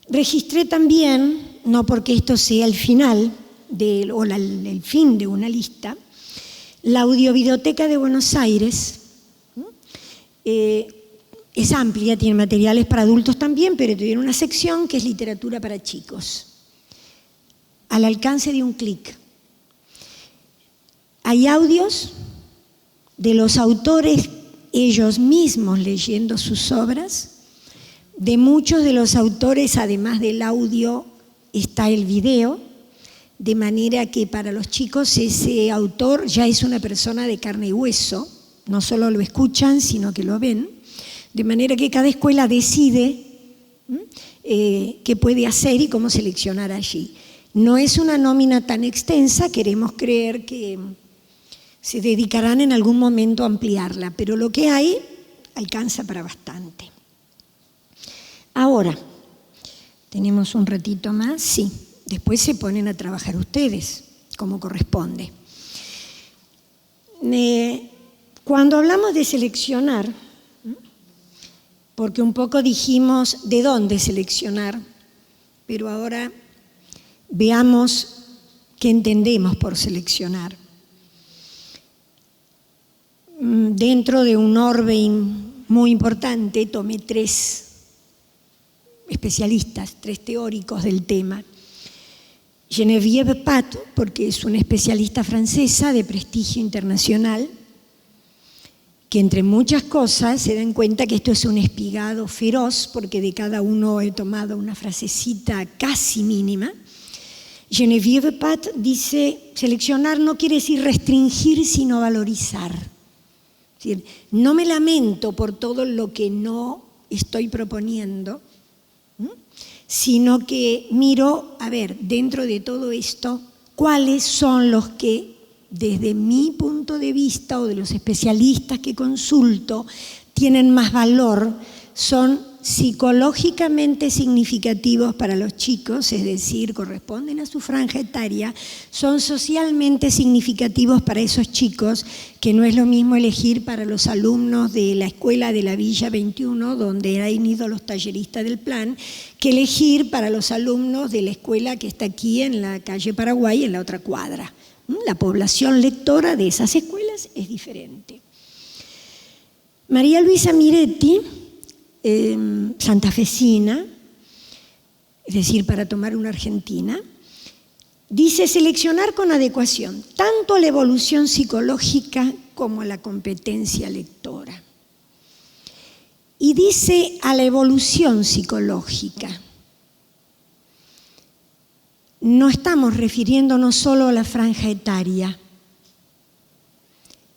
Registré también, no porque esto sea el final el fin de una lista, la Audiovideoteca de Buenos Aires. Es amplia, tiene materiales para adultos también, pero tiene una sección que es literatura para chicos. Al alcance de un clic. Hay audios de los autores ellos mismos leyendo sus obras. De muchos de los autores, además del audio, está el video, de manera que para los chicos ese autor ya es una persona de carne y hueso, no solo lo escuchan, sino que lo ven, de manera que cada escuela decide qué puede hacer y cómo seleccionar allí. No es una nómina tan extensa, queremos creer que se dedicarán en algún momento a ampliarla, pero lo que hay alcanza para bastante. Ahora, ¿tenemos un ratito más? Sí, después se ponen a trabajar ustedes, como corresponde. Cuando hablamos de seleccionar, porque un poco dijimos de dónde seleccionar, pero ahora veamos qué entendemos por seleccionar. Dentro de un orden muy importante tomé 3 especialistas, 3 teóricos del tema. Geneviève Pat, porque es una especialista francesa de prestigio internacional, que entre muchas cosas se dan cuenta que esto es un espigado feroz, porque de cada uno he tomado una frasecita casi mínima. Geneviève Pat dice, seleccionar no quiere decir restringir, sino valorizar. Es decir, no me lamento por todo lo que no estoy proponiendo, sino que miro, a ver, dentro de todo esto, cuáles son los que, desde mi punto de vista o de los especialistas que consulto, tienen más valor, son psicológicamente significativos para los chicos, es decir, corresponden a su franja etaria, son socialmente significativos para esos chicos, que no es lo mismo elegir para los alumnos de la escuela de la Villa 21, donde han ido los talleristas del plan, que elegir para los alumnos de la escuela que está aquí en la calle Paraguay, en la otra cuadra. La población lectora de esas escuelas es diferente. María Luisa Miretti, santafesina, es decir, para tomar una argentina, dice seleccionar con adecuación tanto a la evolución psicológica como a la competencia lectora. Y dice a la evolución psicológica. No estamos refiriéndonos solo a la franja etaria,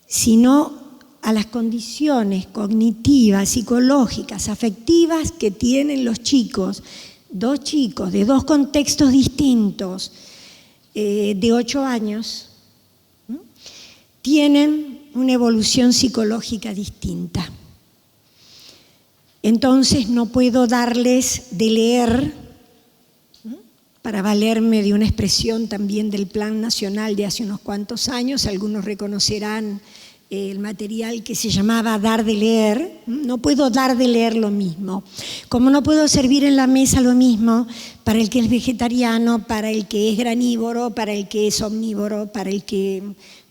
sino a las condiciones cognitivas, psicológicas, afectivas que tienen los chicos, 2 chicos de 2 contextos distintos, de 8 años, tienen una evolución psicológica distinta. Entonces no puedo darles de leer, para valerme de una expresión también del Plan Nacional de hace unos cuantos años, algunos reconocerán el material que se llamaba dar de leer. No puedo dar de leer lo mismo, como no puedo servir en la mesa lo mismo para el que es vegetariano, para el que es granívoro, para el que es omnívoro, para el que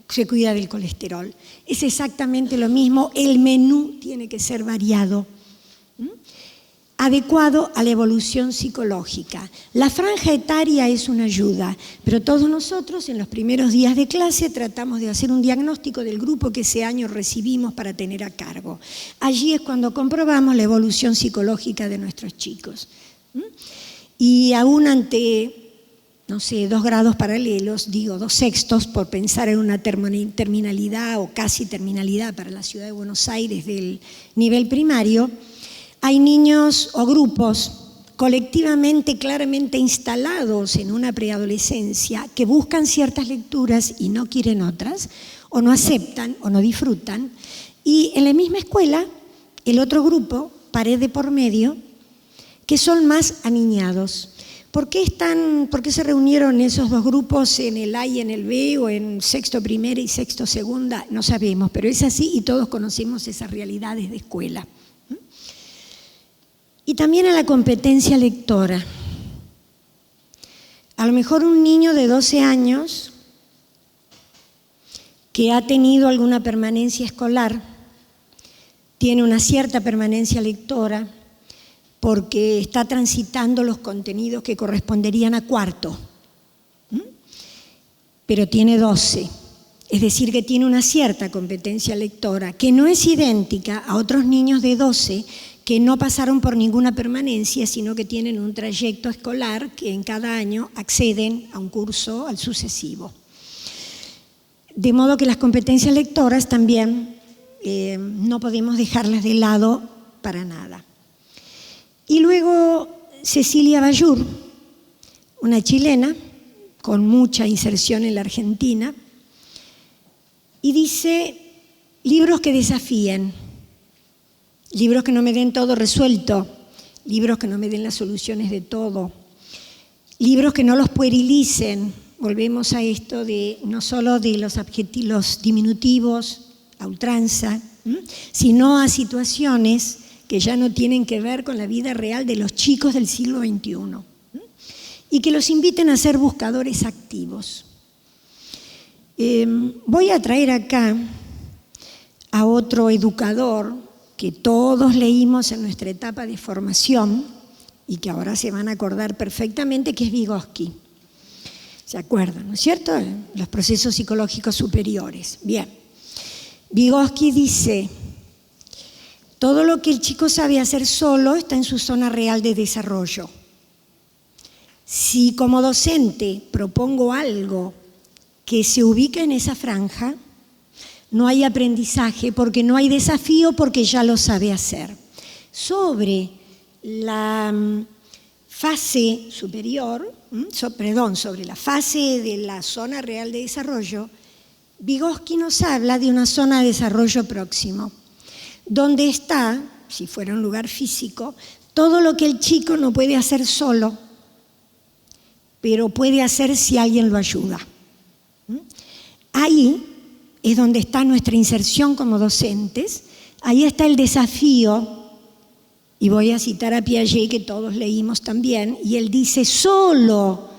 se cuida del colesterol. Es exactamente lo mismo, el menú tiene que ser variado, adecuado a la evolución psicológica. La franja etaria es una ayuda, pero todos nosotros en los primeros días de clase tratamos de hacer un diagnóstico del grupo que ese año recibimos para tener a cargo. Allí es cuando comprobamos la evolución psicológica de nuestros chicos. Y aún ante, no sé, 2 grados paralelos, digo 2 sextos, por pensar en una terminalidad o casi terminalidad para la ciudad de Buenos Aires del nivel primario, hay niños o grupos colectivamente, claramente instalados en una preadolescencia, que buscan ciertas lecturas y no quieren otras, o no aceptan o no disfrutan, y en la misma escuela el otro grupo, pared de por medio, que son más aniñados. ¿Por qué se reunieron esos dos grupos en el A y en el B, o en sexto primera y sexto segunda? No sabemos, pero es así y todos conocemos esas realidades de escuela. Y también a la competencia lectora. A lo mejor un niño de 12 años que ha tenido alguna permanencia escolar, tiene una cierta permanencia lectora porque está transitando los contenidos que corresponderían a cuarto, pero tiene 12, es decir, que tiene una cierta competencia lectora, que no es idéntica a otros niños de 12 que no pasaron por ninguna permanencia, sino que tienen un trayecto escolar que en cada año acceden a un curso, al sucesivo. De modo que las competencias lectoras también no podemos dejarlas de lado para nada. Y luego Cecilia Bayur, una chilena con mucha inserción en la Argentina, y dice: libros que desafíen, libros que no me den todo resuelto, libros que no me den las soluciones de todo, libros que no los puerilicen. Volvemos a esto de no solo de los adjetivos diminutivos a ultranza, sino a situaciones que ya no tienen que ver con la vida real de los chicos del siglo XXI, y que los inviten a ser buscadores activos. Voy a traer acá a otro educador que todos leímos en nuestra etapa de formación y que ahora se van a acordar perfectamente, que es Vygotsky. ¿Se acuerdan, no es cierto? Los procesos psicológicos superiores. Bien. Vygotsky dice: todo lo que el chico sabe hacer solo está en su zona real de desarrollo. Si como docente propongo algo que se ubica en esa franja, no hay aprendizaje porque no hay desafío, porque ya lo sabe hacer. Sobre la fase superior, sobre la fase de la zona real de desarrollo, Vygotsky nos habla de una zona de desarrollo próximo, donde está, si fuera un lugar físico, todo lo que el chico no puede hacer solo, pero puede hacer si alguien lo ayuda. Ahí es donde está nuestra inserción como docentes, ahí está el desafío, y voy a citar a Piaget, que todos leímos también, y él dice: solo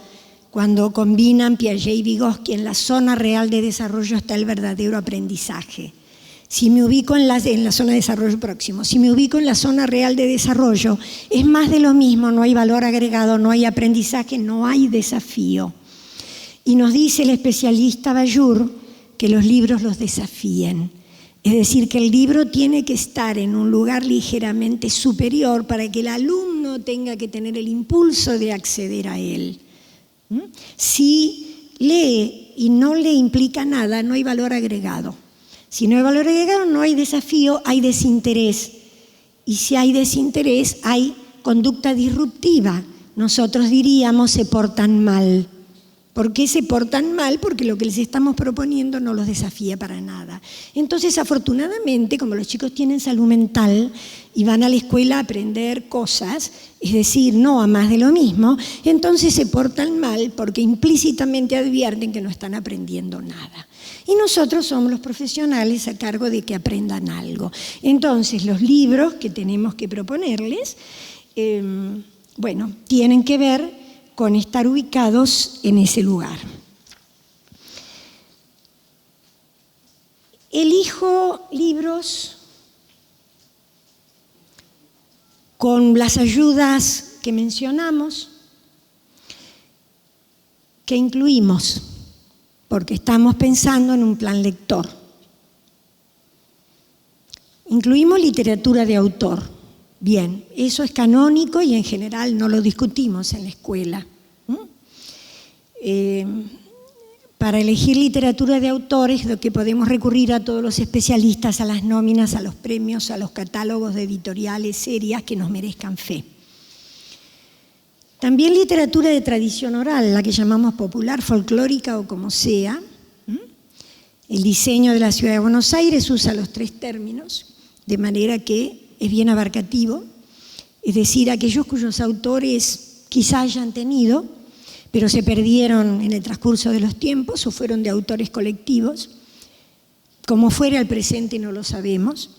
cuando combinan Piaget y Vygotsky en la zona real de desarrollo está el verdadero aprendizaje. Si me ubico en la zona de desarrollo próximo, si me ubico en la zona real de desarrollo, es más de lo mismo, no hay valor agregado, no hay aprendizaje, no hay desafío. Y nos dice el especialista Bayur que los libros los desafíen. Es decir, que el libro tiene que estar en un lugar ligeramente superior para que el alumno tenga que tener el impulso de acceder a él. Si lee y no le implica nada, no hay valor agregado. Si no hay valor agregado, no hay desafío, hay desinterés. Y si hay desinterés, hay conducta disruptiva. Nosotros diríamos: se portan mal. ¿Por qué se portan mal? Porque lo que les estamos proponiendo no los desafía para nada. Entonces, afortunadamente, como los chicos tienen salud mental y van a la escuela a aprender cosas, es decir, no a más de lo mismo, entonces se portan mal porque implícitamente advierten que no están aprendiendo nada. Y nosotros somos los profesionales a cargo de que aprendan algo. Entonces, los libros que tenemos que proponerles, tienen que ver con estar ubicados en ese lugar. Elijo libros con las ayudas que mencionamos, que incluimos, porque estamos pensando en un plan lector. Incluimos literatura de autor. Bien, eso es canónico y en general no lo discutimos en la escuela. Para elegir literatura de autores, lo que podemos recurrir a todos los especialistas, a las nóminas, a los premios, a los catálogos de editoriales serias que nos merezcan fe. También literatura de tradición oral, la que llamamos popular, folclórica o como sea. El diseño de la Ciudad de Buenos Aires usa los 3 términos, de manera que es bien abarcativo. Es decir, aquellos cuyos autores quizá hayan tenido, pero se perdieron en el transcurso de los tiempos o fueron de autores colectivos. Como fuera el presente no lo sabemos,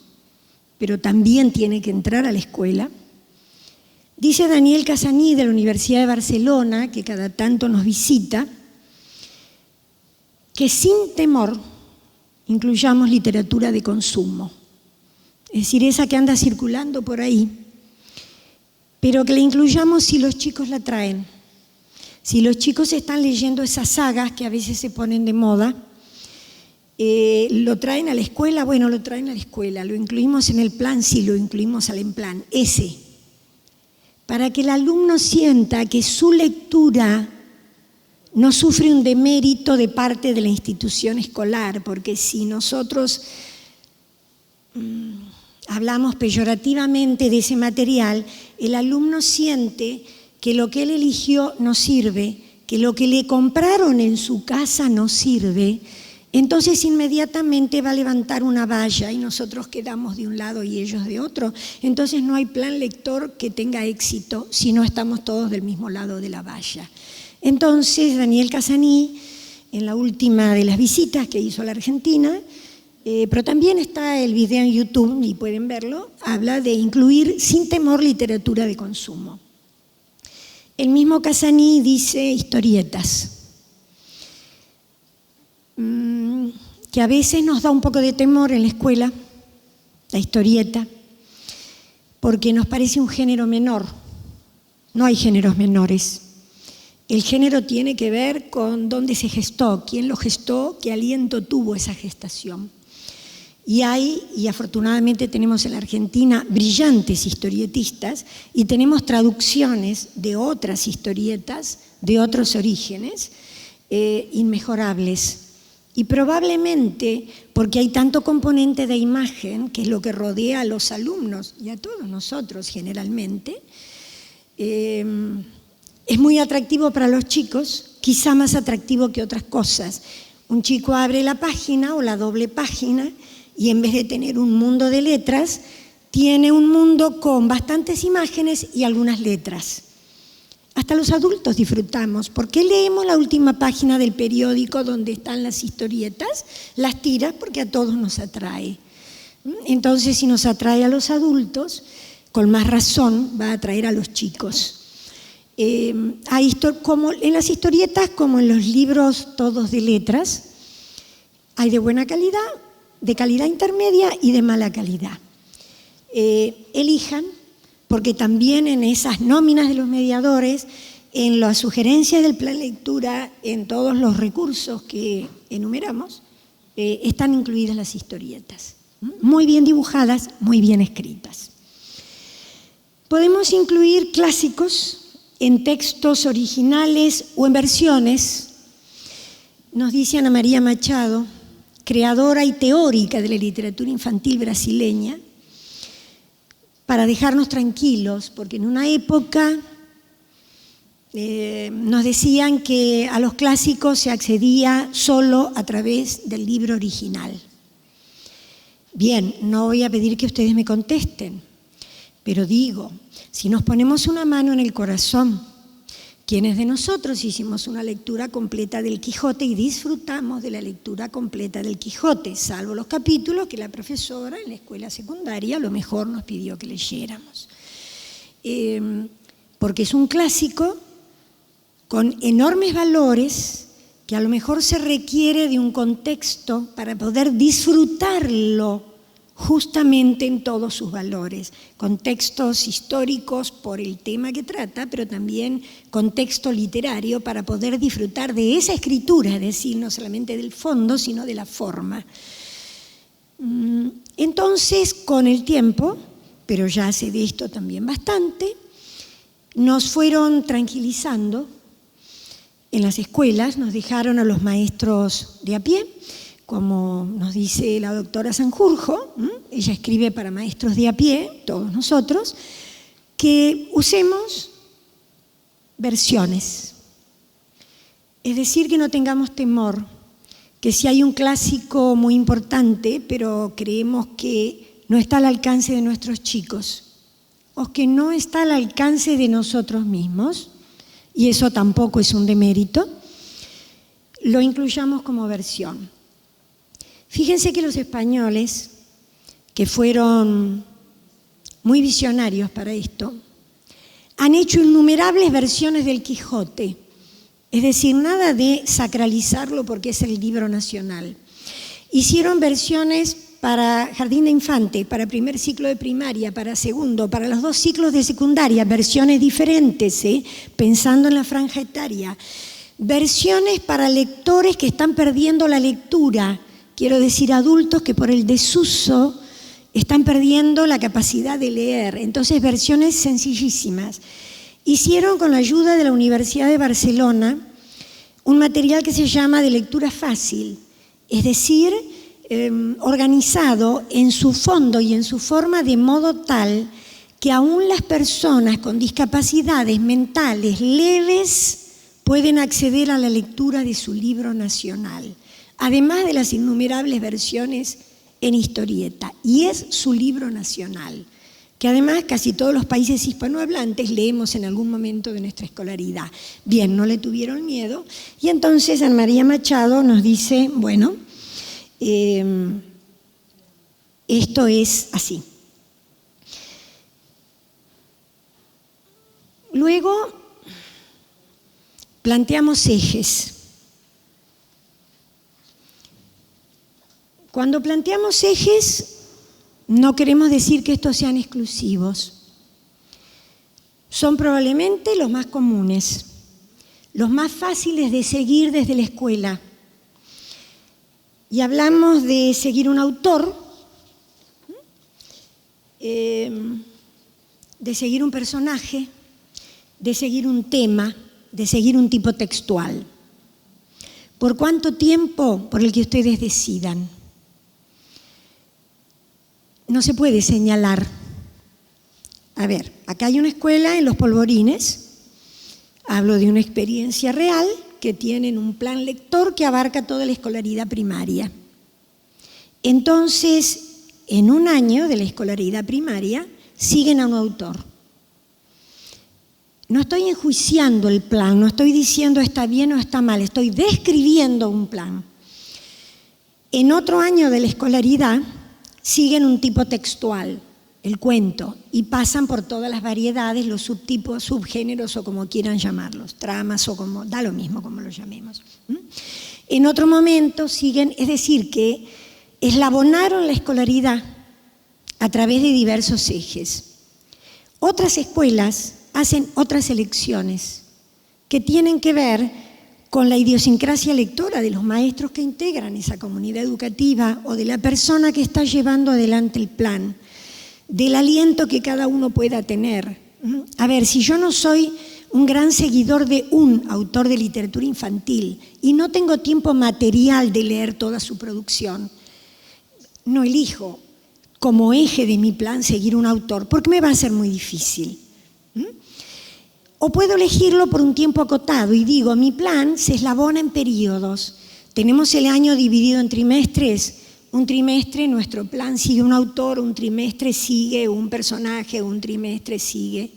pero también tiene que entrar a la escuela. Dice Daniel Casaní de la Universidad de Barcelona, que cada tanto nos visita, que sin temor incluyamos literatura de consumo, es decir, esa que anda circulando por ahí, pero que la incluyamos si los chicos la traen, si los chicos están leyendo esas sagas que a veces se ponen de moda, ¿lo traen a la escuela? Bueno, lo traen a la escuela, lo incluimos en el plan, sí, lo incluimos al plan, ese, para que el alumno sienta que su lectura no sufre un demérito de parte de la institución escolar, porque si nosotros hablamos peyorativamente de ese material, el alumno siente que lo que él eligió no sirve, que lo que le compraron en su casa no sirve, entonces inmediatamente va a levantar una valla y nosotros quedamos de un lado y ellos de otro. Entonces no hay plan lector que tenga éxito si no estamos todos del mismo lado de la valla. Entonces Daniel Casaní, en la última de las visitas que hizo a la Argentina, pero también está el video en YouTube y pueden verlo, habla de incluir sin temor literatura de consumo. El mismo Casaní dice historietas, que a veces nos da un poco de temor en la escuela, la historieta, porque nos parece un género menor. No hay géneros menores. El género tiene que ver con dónde se gestó, quién lo gestó, qué aliento tuvo esa gestación. Y afortunadamente tenemos en la Argentina brillantes historietistas y tenemos traducciones de otras historietas, de otros orígenes, inmejorables. Y probablemente, porque hay tanto componente de imagen, que es lo que rodea a los alumnos y a todos nosotros generalmente, es muy atractivo para los chicos, quizá más atractivo que otras cosas. Un chico abre la página o la doble página y en vez de tener un mundo de letras, tiene un mundo con bastantes imágenes y algunas letras. Hasta los adultos disfrutamos. ¿Por qué leemos la última página del periódico donde están las historietas? Las tiras porque a todos nos atrae. Entonces, si nos atrae a los adultos, con más razón va a atraer a los chicos. Como en las historietas, como en los libros todos de letras, hay de buena calidad, de calidad intermedia y de mala calidad. Elijan, porque también en esas nóminas de los mediadores, en las sugerencias del plan lectura, en todos los recursos que enumeramos, están incluidas las historietas. Muy bien dibujadas, muy bien escritas. Podemos incluir clásicos en textos originales o en versiones. Nos dice Ana María Machado, creadora y teórica de la literatura infantil brasileña, para dejarnos tranquilos, porque en una época nos decían que a los clásicos se accedía solo a través del libro original. Bien, no voy a pedir que ustedes me contesten, pero digo, si nos ponemos una mano en el corazón, ¿quiénes de nosotros hicimos una lectura completa del Quijote y disfrutamos de la lectura completa del Quijote, salvo los capítulos que la profesora en la escuela secundaria a lo mejor nos pidió que leyéramos? Porque es un clásico con enormes valores que a lo mejor se requiere de un contexto para poder disfrutarlo justamente en todos sus valores, contextos históricos por el tema que trata, pero también contexto literario para poder disfrutar de esa escritura, es decir, no solamente del fondo, sino de la forma. Entonces, con el tiempo, pero ya hace de esto también bastante, nos fueron tranquilizando en las escuelas, nos dejaron a los maestros de a pie, como nos dice la doctora Sanjurjo, ella escribe para maestros de a pie, todos nosotros, que usemos versiones. Es decir, que no tengamos temor, que si hay un clásico muy importante, pero creemos que no está al alcance de nuestros chicos, o que no está al alcance de nosotros mismos, y eso tampoco es un demérito, lo incluyamos como versión. Fíjense que los españoles, que fueron muy visionarios para esto, han hecho innumerables versiones del Quijote. Es decir, nada de sacralizarlo porque es el libro nacional. Hicieron versiones para jardín de infante, para primer ciclo de primaria, para segundo, para los 2 ciclos de secundaria, versiones diferentes, pensando en la franja etaria. Versiones para lectores que están perdiendo la lectura, quiero decir adultos que por el desuso están perdiendo la capacidad de leer. Entonces, versiones sencillísimas. Hicieron con la ayuda de la Universidad de Barcelona un material que se llama de lectura fácil, es decir, organizado en su fondo y en su forma de modo tal que aún las personas con discapacidades mentales leves pueden acceder a la lectura de su libro nacional, además de las innumerables versiones en historieta, y es su libro nacional, que además casi todos los países hispanohablantes leemos en algún momento de nuestra escolaridad. Bien, no le tuvieron miedo, y entonces Ana María Machado nos dice, bueno, esto es así. Luego planteamos ejes. Cuando planteamos ejes, no queremos decir que estos sean exclusivos. Son probablemente los más comunes, los más fáciles de seguir desde la escuela. Y hablamos de seguir un autor, de seguir un personaje, de seguir un tema, de seguir un tipo textual. ¿Por cuánto tiempo? Por el que ustedes decidan. No se puede señalar. A ver, acá hay una escuela en Los Polvorines. Hablo de una experiencia real que tienen un plan lector que abarca toda la escolaridad primaria. Entonces, en un año de la escolaridad primaria, siguen a un autor. No estoy enjuiciando el plan, no estoy diciendo está bien o está mal, estoy describiendo un plan. En otro año de la escolaridad, siguen un tipo textual, el cuento, y pasan por todas las variedades, los subtipos, subgéneros o como quieran llamarlos, tramas o como, da lo mismo como lo llamemos. En otro momento siguen, es decir, que eslabonaron la escolaridad a través de diversos ejes. Otras escuelas hacen otras elecciones que tienen que ver con la idiosincrasia lectora de los maestros que integran esa comunidad educativa o de la persona que está llevando adelante el plan, del aliento que cada uno pueda tener. A ver, si yo no soy un gran seguidor de un autor de literatura infantil y no tengo tiempo material de leer toda su producción, no elijo como eje de mi plan seguir un autor, porque me va a ser muy difícil. O puedo elegirlo por un tiempo acotado y digo, mi plan se eslabona en periodos. Tenemos el año dividido en trimestres. Un trimestre nuestro plan sigue un autor, un trimestre sigue un personaje, un trimestre sigue.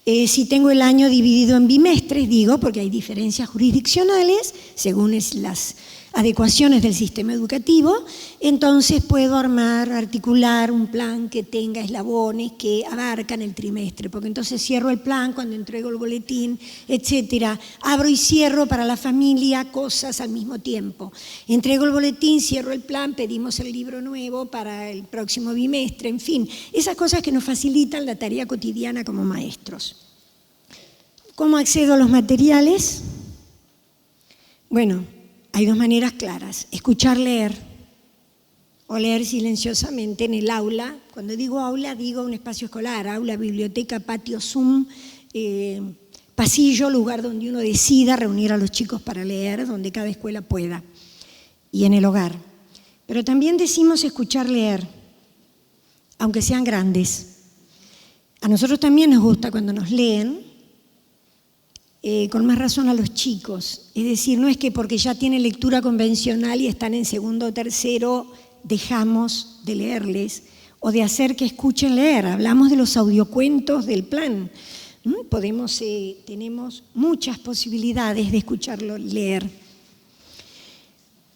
Si tengo el año dividido en bimestres, digo, porque hay diferencias jurisdiccionales según las adecuaciones del sistema educativo, entonces puedo articular un plan que tenga eslabones que abarcan el trimestre, porque entonces cierro el plan cuando entrego el boletín, etcétera. Abro y cierro para la familia cosas al mismo tiempo. Entrego el boletín, cierro el plan, pedimos el libro nuevo para el próximo bimestre, en fin, esas cosas que nos facilitan la tarea cotidiana como maestros. ¿Cómo accedo a los materiales? Bueno, hay 2 maneras claras: escuchar leer o leer silenciosamente en el aula. Cuando digo aula, digo un espacio escolar, aula, biblioteca, patio, Zoom, pasillo, lugar donde uno decida reunir a los chicos para leer, donde cada escuela pueda, y en el hogar. Pero también decimos escuchar leer, aunque sean grandes. A nosotros también nos gusta cuando nos leen, con más razón a los chicos. Es decir, no es que porque ya tienen lectura convencional y están en segundo o tercero, dejamos de leerles o de hacer que escuchen leer. Hablamos de los audiocuentos del plan. Tenemos muchas posibilidades de escucharlo leer.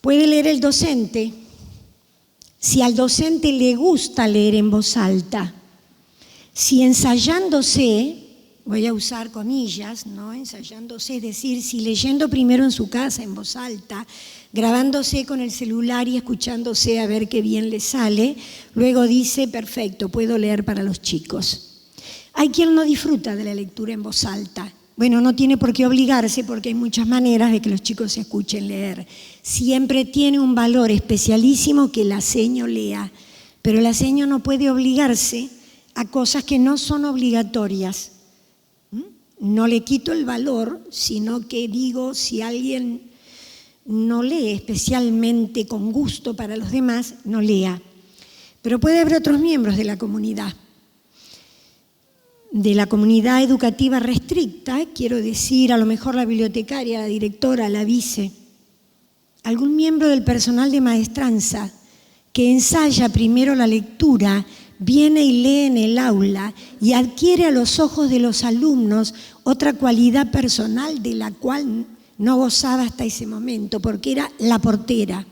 Puede leer el docente, si al docente le gusta leer en voz alta. Si ensayándose, voy a usar comillas, ¿no? Ensayándose, es decir, si leyendo primero en su casa en voz alta, grabándose con el celular y escuchándose a ver qué bien le sale, luego dice, perfecto, puedo leer para los chicos. Hay quien no disfruta de la lectura en voz alta. Bueno, no tiene por qué obligarse porque hay muchas maneras de que los chicos se escuchen leer. Siempre tiene un valor especialísimo que la seño lea, pero la seño no puede obligarse a cosas que no son obligatorias. No le quito el valor, sino que digo, si alguien no lee especialmente con gusto para los demás, no lea. Pero puede haber otros miembros de la comunidad educativa restricta, quiero decir, a lo mejor la bibliotecaria, la directora, la vice, algún miembro del personal de maestranza que ensaya primero la lectura, viene y lee en el aula y adquiere a los ojos de los alumnos otra cualidad personal de la cual no gozaba hasta ese momento, porque era la portera.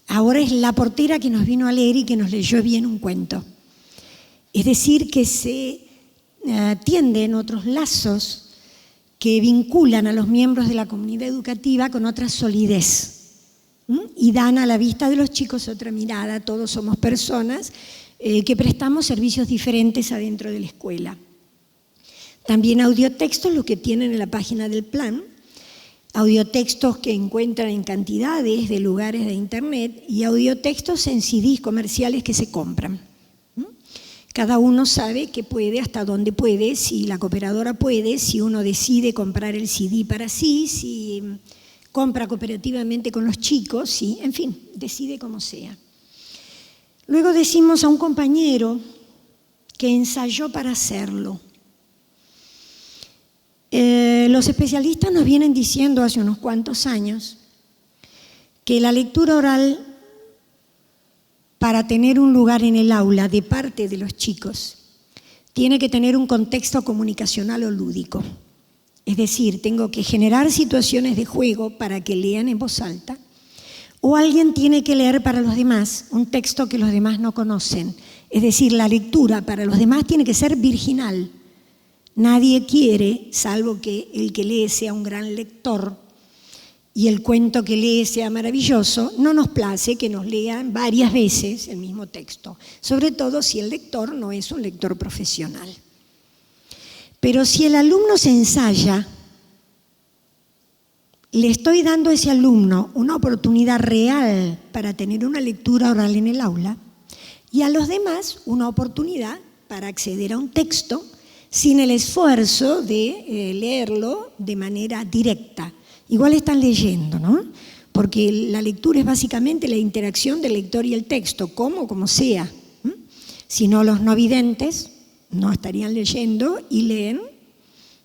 Ahora es la portera que nos vino a leer y que nos leyó bien un cuento. Es decir, que se tienden otros lazos que vinculan a los miembros de la comunidad educativa con otra solidez y dan a la vista de los chicos otra mirada. Todos somos personas que prestamos servicios diferentes adentro de la escuela. También audiotextos, lo que tienen en la página del plan, audiotextos que encuentran en cantidades de lugares de internet y audiotextos en CDs comerciales que se compran. Cada uno sabe que puede, hasta dónde puede, si la cooperadora puede, si uno decide comprar el CD para sí, si compra cooperativamente con los chicos, sí, en fin, decide como sea. Luego decimos a un compañero que ensayó para hacerlo. Los especialistas nos vienen diciendo hace unos cuantos años que la lectura oral, para tener un lugar en el aula de parte de los chicos, tiene que tener un contexto comunicacional o lúdico. Es decir, tengo que generar situaciones de juego para que lean en voz alta, o alguien tiene que leer para los demás un texto que los demás no conocen. Es decir, la lectura para los demás tiene que ser virginal. Nadie quiere, salvo que el que lee sea un gran lector, y el cuento que lee sea maravilloso, no nos place que nos lean varias veces el mismo texto, sobre todo si el lector no es un lector profesional. Pero si el alumno se ensaya, le estoy dando a ese alumno una oportunidad real para tener una lectura oral en el aula y a los demás una oportunidad para acceder a un texto sin el esfuerzo de leerlo de manera directa. Igual están leyendo, ¿no? Porque la lectura es básicamente la interacción del lector y el texto, como sea. Si no, los no videntes no estarían leyendo y leen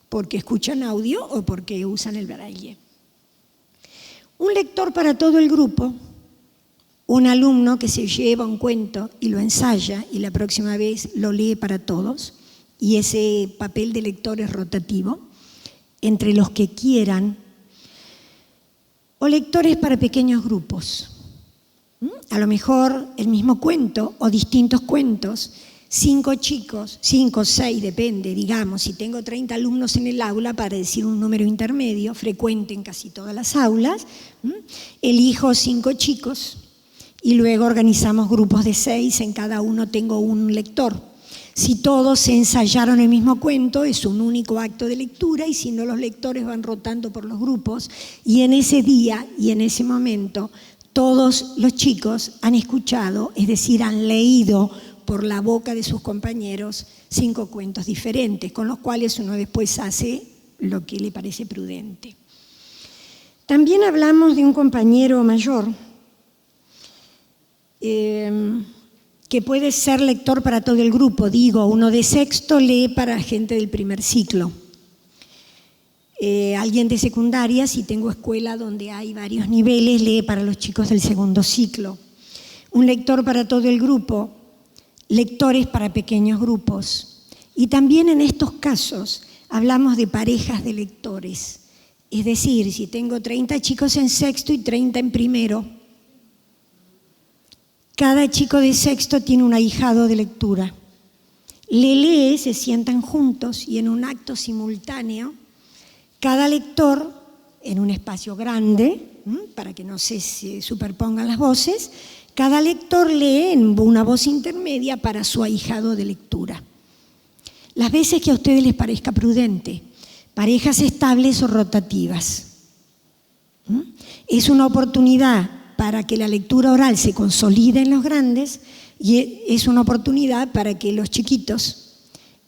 porque escuchan audio o porque usan el braille. Un lector para todo el grupo, un alumno que se lleva un cuento y lo ensaya y la próxima vez lo lee para todos, y ese papel de lector es rotativo, entre los que quieran, o lectores para pequeños grupos. A lo mejor el mismo cuento o distintos cuentos, 5 chicos, 5 o 6, depende, digamos, si tengo 30 alumnos en el aula, para decir un número intermedio, frecuente en casi todas las aulas, elijo 5 chicos y luego organizamos grupos de 6, en cada uno tengo un lector. Si todos se ensayaron el mismo cuento, es un único acto de lectura, y si no, los lectores van rotando por los grupos, y en ese día y en ese momento todos los chicos han escuchado, es decir, han leído por la boca de sus compañeros 5 cuentos diferentes, con los cuales uno después hace lo que le parece prudente. También hablamos de un compañero mayor que puede ser lector para todo el grupo. Digo, uno de sexto lee para gente del primer ciclo. Alguien de secundaria, si tengo escuela donde hay varios niveles, lee para los chicos del segundo ciclo. Un lector para todo el grupo, lectores para pequeños grupos. Y también en estos casos hablamos de parejas de lectores. Es decir, si tengo 30 chicos en sexto y 30 en primero, cada chico de sexto tiene un ahijado de lectura. Le lee, se sientan juntos y en un acto simultáneo, cada lector, en un espacio grande, para que no se superpongan las voces, cada lector lee en una voz intermedia para su ahijado de lectura. Las veces que a ustedes les parezca prudente, parejas estables o rotativas. Es una oportunidad para que la lectura oral se consolide en los grandes y es una oportunidad para que los chiquitos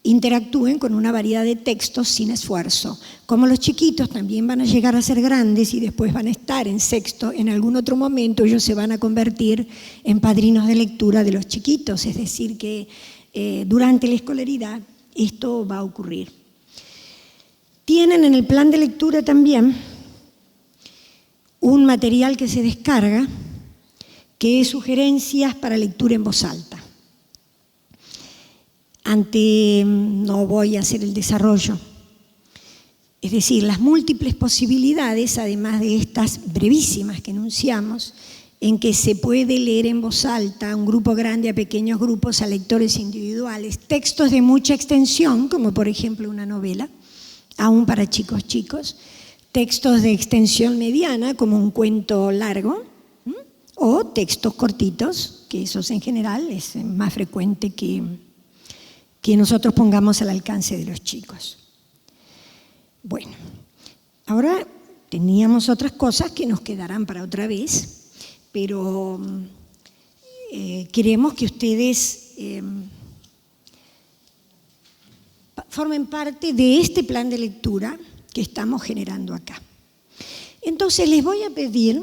interactúen con una variedad de textos sin esfuerzo. Como los chiquitos también van a llegar a ser grandes y después van a estar en sexto, en algún otro momento ellos se van a convertir en padrinos de lectura de los chiquitos, es decir que durante la escolaridad esto va a ocurrir. Tienen en el plan de lectura también un material que se descarga, que es sugerencias para lectura en voz alta. No voy a hacer el desarrollo. Es decir, las múltiples posibilidades, además de estas brevísimas que enunciamos, en que se puede leer en voz alta a un grupo grande, a pequeños grupos, a lectores individuales, textos de mucha extensión, como por ejemplo una novela, aún para chicos, textos de extensión mediana, como un cuento largo, o textos cortitos, que esos en general es más frecuente que nosotros pongamos al alcance de los chicos. Bueno, ahora teníamos otras cosas que nos quedarán para otra vez, pero queremos que ustedes formen parte de este plan de lectura que estamos generando acá. Entonces les voy a pedir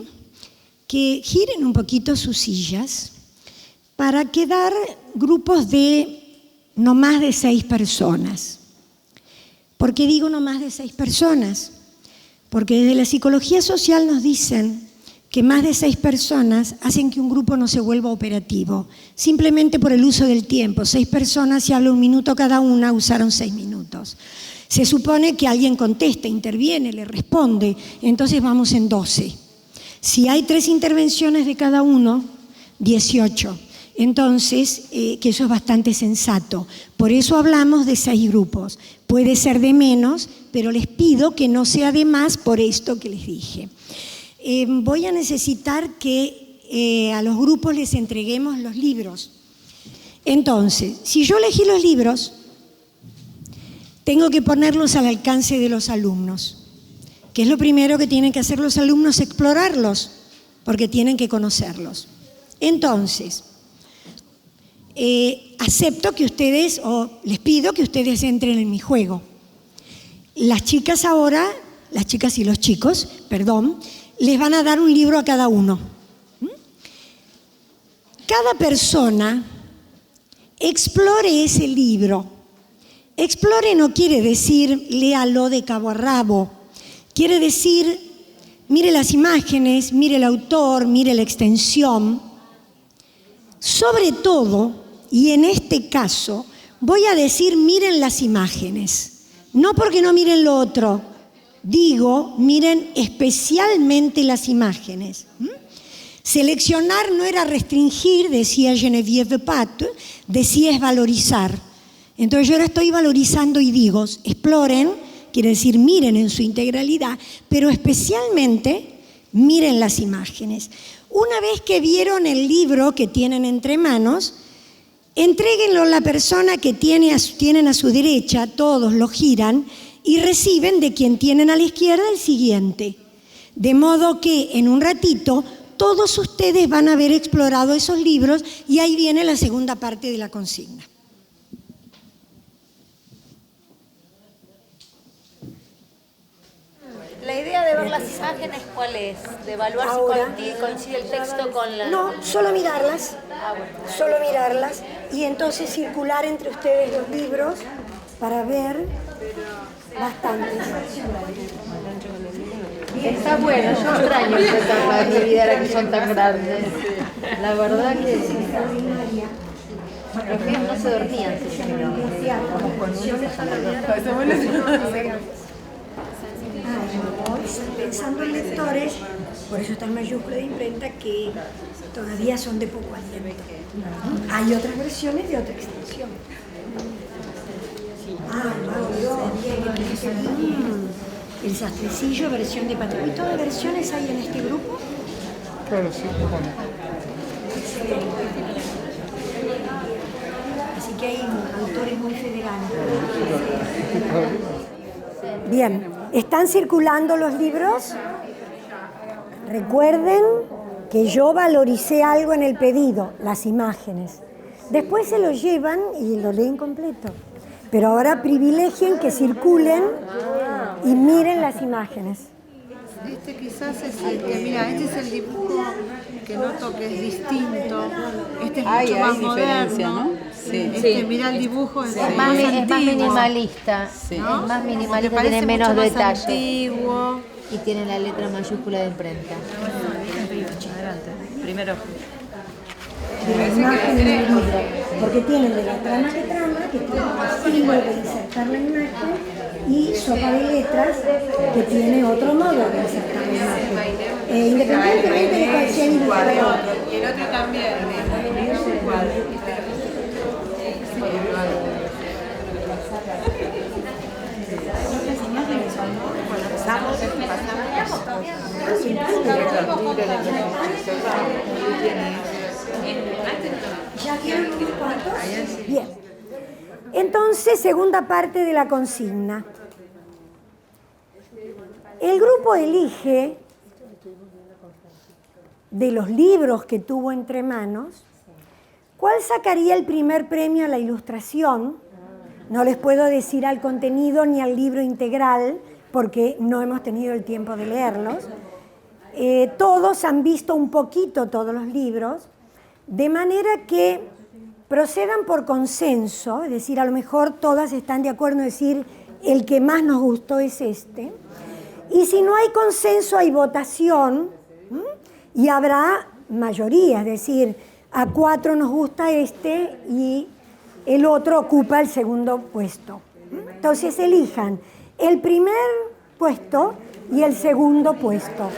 que giren un poquito sus sillas para quedar grupos de no más de 6 personas. ¿Por qué digo no más de 6 personas? Porque desde la psicología social nos dicen que más de 6 personas hacen que un grupo no se vuelva operativo, simplemente por el uso del tiempo. 6 personas, si habla 1 minuto cada una, usaron 6 minutos. Se supone que alguien contesta, interviene, le responde, entonces vamos en 12. Si hay 3 intervenciones de cada uno, 18. Entonces, que eso es bastante sensato. Por eso hablamos de 6 grupos. Puede ser de menos, pero les pido que no sea de más por esto que les dije. Voy a necesitar que a los grupos les entreguemos los libros. Entonces, si yo elegí los libros, tengo que ponerlos al alcance de los alumnos. ¿Qué es lo primero que tienen que hacer los alumnos? Explorarlos, porque tienen que conocerlos. Entonces, acepto que ustedes, o les pido que ustedes entren en mi juego. Las chicas ahora, las chicas y los chicos, perdón, les van a dar un libro a cada uno. Cada persona explore ese libro. Explore no quiere decir léalo de cabo a rabo. Quiere decir, mire las imágenes, mire el autor, mire la extensión. Sobre todo, y en este caso, voy a decir miren las imágenes. No porque no miren lo otro, digo miren especialmente las imágenes. Seleccionar no era restringir, decía Geneviève Pat, decía es valorizar. Entonces yo ahora estoy valorizando y digo, exploren, quiere decir miren en su integralidad, pero especialmente miren las imágenes. Una vez que vieron el libro que tienen entre manos, entréguenlo a la persona que tienen a su derecha, todos lo giran y reciben de quien tienen a la izquierda el siguiente. De modo que en un ratito todos ustedes van a haber explorado esos libros y ahí viene la segunda parte de la consigna. La idea de ver las imágenes, ¿cuál es? De evaluar Ahora, si coincide el texto con la... No, solo mirarlas. bueno. Solo mirarlas y entonces circular entre ustedes los libros para ver Bastantes. Está bueno, yo extraño esa etapa de mi vida, ahora que son tan grandes. La verdad que los míos no se dormían. Pensando en lectores, por eso está el mayúsculo de imprenta, que todavía son de poco aliento. Hay otras versiones de otra extensión. El Sastrecillo, versión de Patricio. ¿Y todas versiones hay en este grupo? Claro, sí, bueno. Así que hay autores muy federales. Bien, ¿están circulando los libros? Recuerden que yo valoricé algo en el pedido, las imágenes. Después se lo llevan y lo leen completo. Pero ahora privilegien que circulen y miren las imágenes. Este quizás es el que, mira, este es el dibujo que noto que es distinto. Este es mucho más moderno, ¿no? Sí. Mira el dibujo, es más minimalista, sí. ¿no? Es más minimalista, Tiene tiene menos detalle. Antiguo. Y tiene la letra mayúscula de imprenta. Adelante, primero. De la imagen en el libro, porque tienen de la trama que trama, que tiene el estilo de insertar la imagen, y sopa de letras, que tiene otro modo de insertar la imagen. Independientemente de cuál sea el ilustrador. Y el otro también, igual. ¿Ya quieren unos cuantos? Bien. Entonces, segunda parte de la consigna. El grupo elige de los libros que tuvo entre manos, ¿cuál sacaría el primer premio a la ilustración? No les puedo decir al contenido ni al libro integral, porque no hemos tenido el tiempo de leerlos. Todos han visto un poquito todos los libros, de manera que procedan por consenso, es decir, a lo mejor todas están de acuerdo en decir el que más nos gustó es este. Y si no hay consenso, hay votación, y habrá mayoría, es decir, a 4 nos gusta este y el otro ocupa el segundo puesto. Entonces elijan el primer puesto y el segundo puesto.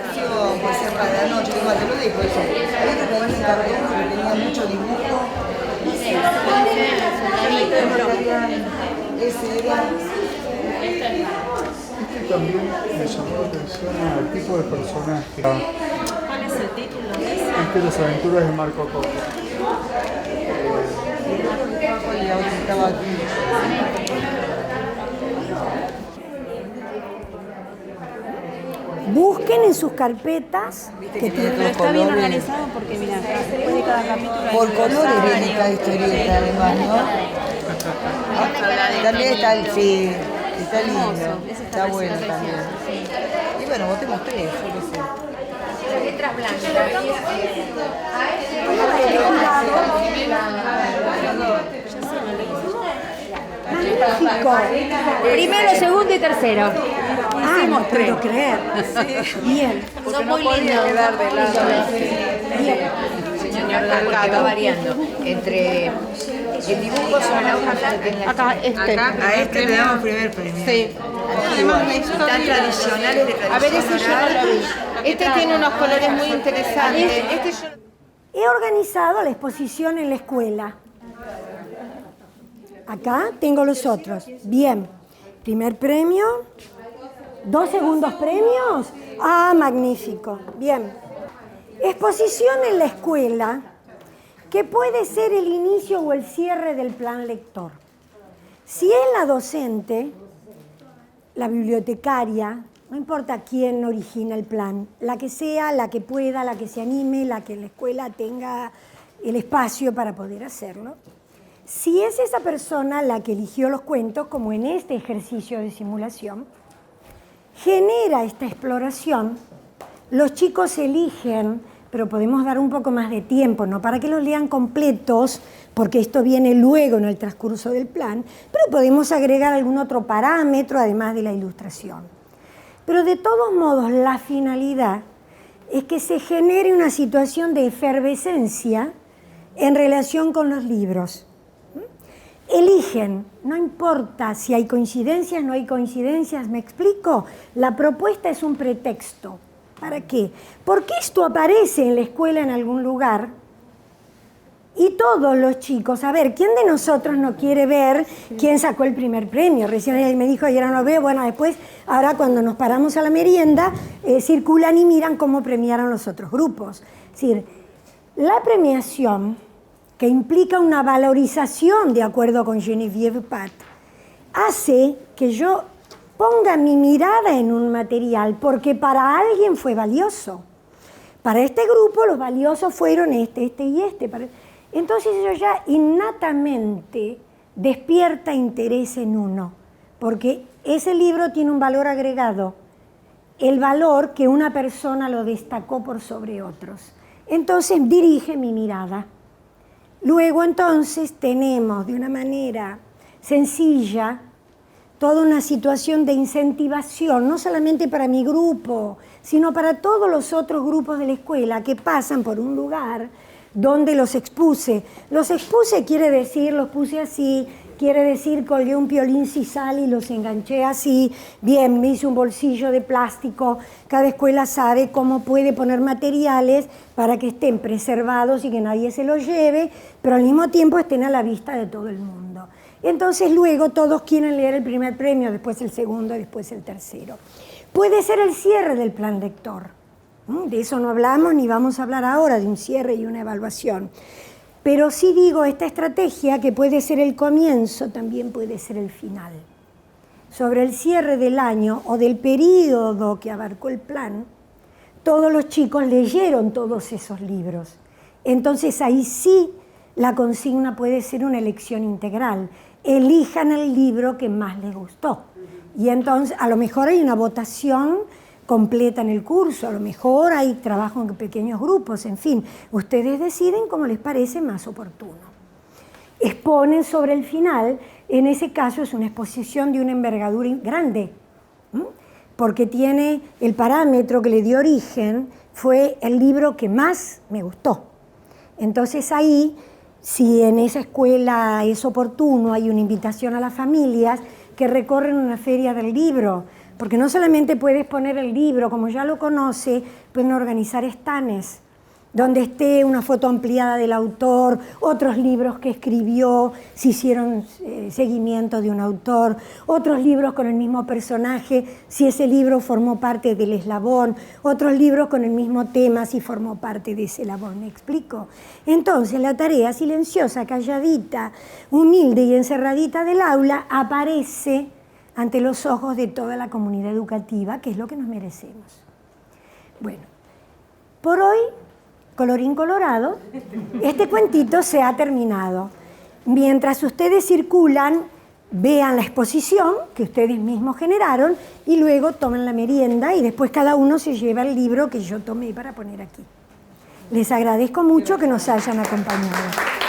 Este también me llamó la atención al tipo de personaje. ¿Cuál es el título de ese? Este es Las aventuras de Marco Polo. Busquen en sus carpetas. Pero está bien organizado porque, mira, después de cada capítulo hay por un colores viene glosario. cada historieta además, ¿no? También está el sí, está lindo, está bueno también. Y bueno, votemos 3, yo qué sé. Las letras blancas. Magnífico. Primero, segundo y tercero. Ah, no puedo creer. Bien. Son muy lindos. Señor Delgado, variando entre el dibujo sobre la hoja blanca. Acá, este. A este le damos primer premio. Sí. Tan tradicionales de tradición. A ver, ese yo no lo vi. Este tiene unos colores muy interesantes. Este yo... He organizado la exposición en la escuela. Acá tengo los otros. Bien. Primer premio. 2 segundos premios. Ah, magnífico. Bien. Exposición en la escuela, que puede ser el inicio o el cierre del plan lector. Si es la docente, la bibliotecaria, no importa quién origina el plan, la que sea, la que pueda, la que se anime, la que en la escuela tenga el espacio para poder hacerlo. Si es esa persona la que eligió los cuentos, como en este ejercicio de simulación, genera esta exploración. Los chicos eligen pero podemos dar un poco más de tiempo, no para que los lean completos, porque esto viene luego en el transcurso del plan, pero podemos agregar algún otro parámetro además de la ilustración. Pero de todos modos, la finalidad es que se genere una situación de efervescencia en relación con los libros. Eligen, no importa si hay coincidencias, no hay coincidencias, ¿me explico? La propuesta es un pretexto. ¿Para qué? Porque esto aparece en la escuela en algún lugar y todos los chicos, a ver, ¿quién de nosotros no quiere ver quién sacó el primer premio? Recién él me dijo, ayer no lo veo, bueno, después, ahora cuando nos paramos a la merienda, circulan y miran cómo premiaron los otros grupos. Es decir, la premiación, que implica una valorización de acuerdo con Geneviève Pat, hace que yo ponga mi mirada en un material porque para alguien fue valioso. Para este grupo los valiosos fueron este y este. Entonces yo ya innatamente despierta interés en uno, porque ese libro tiene un valor agregado, el valor que una persona lo destacó por sobre otros. Entonces dirige mi mirada. Luego entonces tenemos de una manera sencilla toda una situación de incentivación, no solamente para mi grupo, sino para todos los otros grupos de la escuela que pasan por un lugar donde los expuse. Los expuse quiere decir, los puse así, quiere decir colgué un piolín sisal y los enganché así, bien, me hice un bolsillo de plástico. Cada escuela sabe cómo puede poner materiales para que estén preservados y que nadie se los lleve, pero al mismo tiempo estén a la vista de todo el mundo. Entonces luego todos quieren leer el primer premio, después el segundo, después el tercero. Puede ser el cierre del plan lector. De eso no hablamos ni vamos a hablar ahora, de un cierre y una evaluación. Pero sí digo, esta estrategia que puede ser el comienzo, también puede ser el final. Sobre el cierre del año o del periodo que abarcó el plan, todos los chicos leyeron todos esos libros. Entonces ahí sí la consigna puede ser una elección integral. Elijan el libro que más les gustó. Y entonces a lo mejor hay una votación completa en el curso, a lo mejor hay trabajo en pequeños grupos, en fin, ustedes deciden cómo les parece más oportuno. Exponen sobre el final, en ese caso es una exposición de una envergadura grande, porque tiene el parámetro que le dio origen, fue el libro que más me gustó. Entonces ahí, si en esa escuela es oportuno, hay una invitación a las familias que recorren una feria del libro, porque no solamente puedes poner el libro, como ya lo conoce, pueden organizar estanes, donde esté una foto ampliada del autor, otros libros que escribió, si hicieron seguimiento de un autor, otros libros con el mismo personaje, si ese libro formó parte del eslabón, otros libros con el mismo tema, si formó parte de ese eslabón. ¿Me explico? Entonces la tarea silenciosa, calladita, humilde y encerradita del aula aparece ante los ojos de toda la comunidad educativa, que es lo que nos merecemos. Bueno, por hoy, colorín colorado, este cuentito se ha terminado. Mientras ustedes circulan, vean la exposición que ustedes mismos generaron y luego tomen la merienda y después cada uno se lleva el libro que yo tomé para poner aquí. Les agradezco mucho que nos hayan acompañado.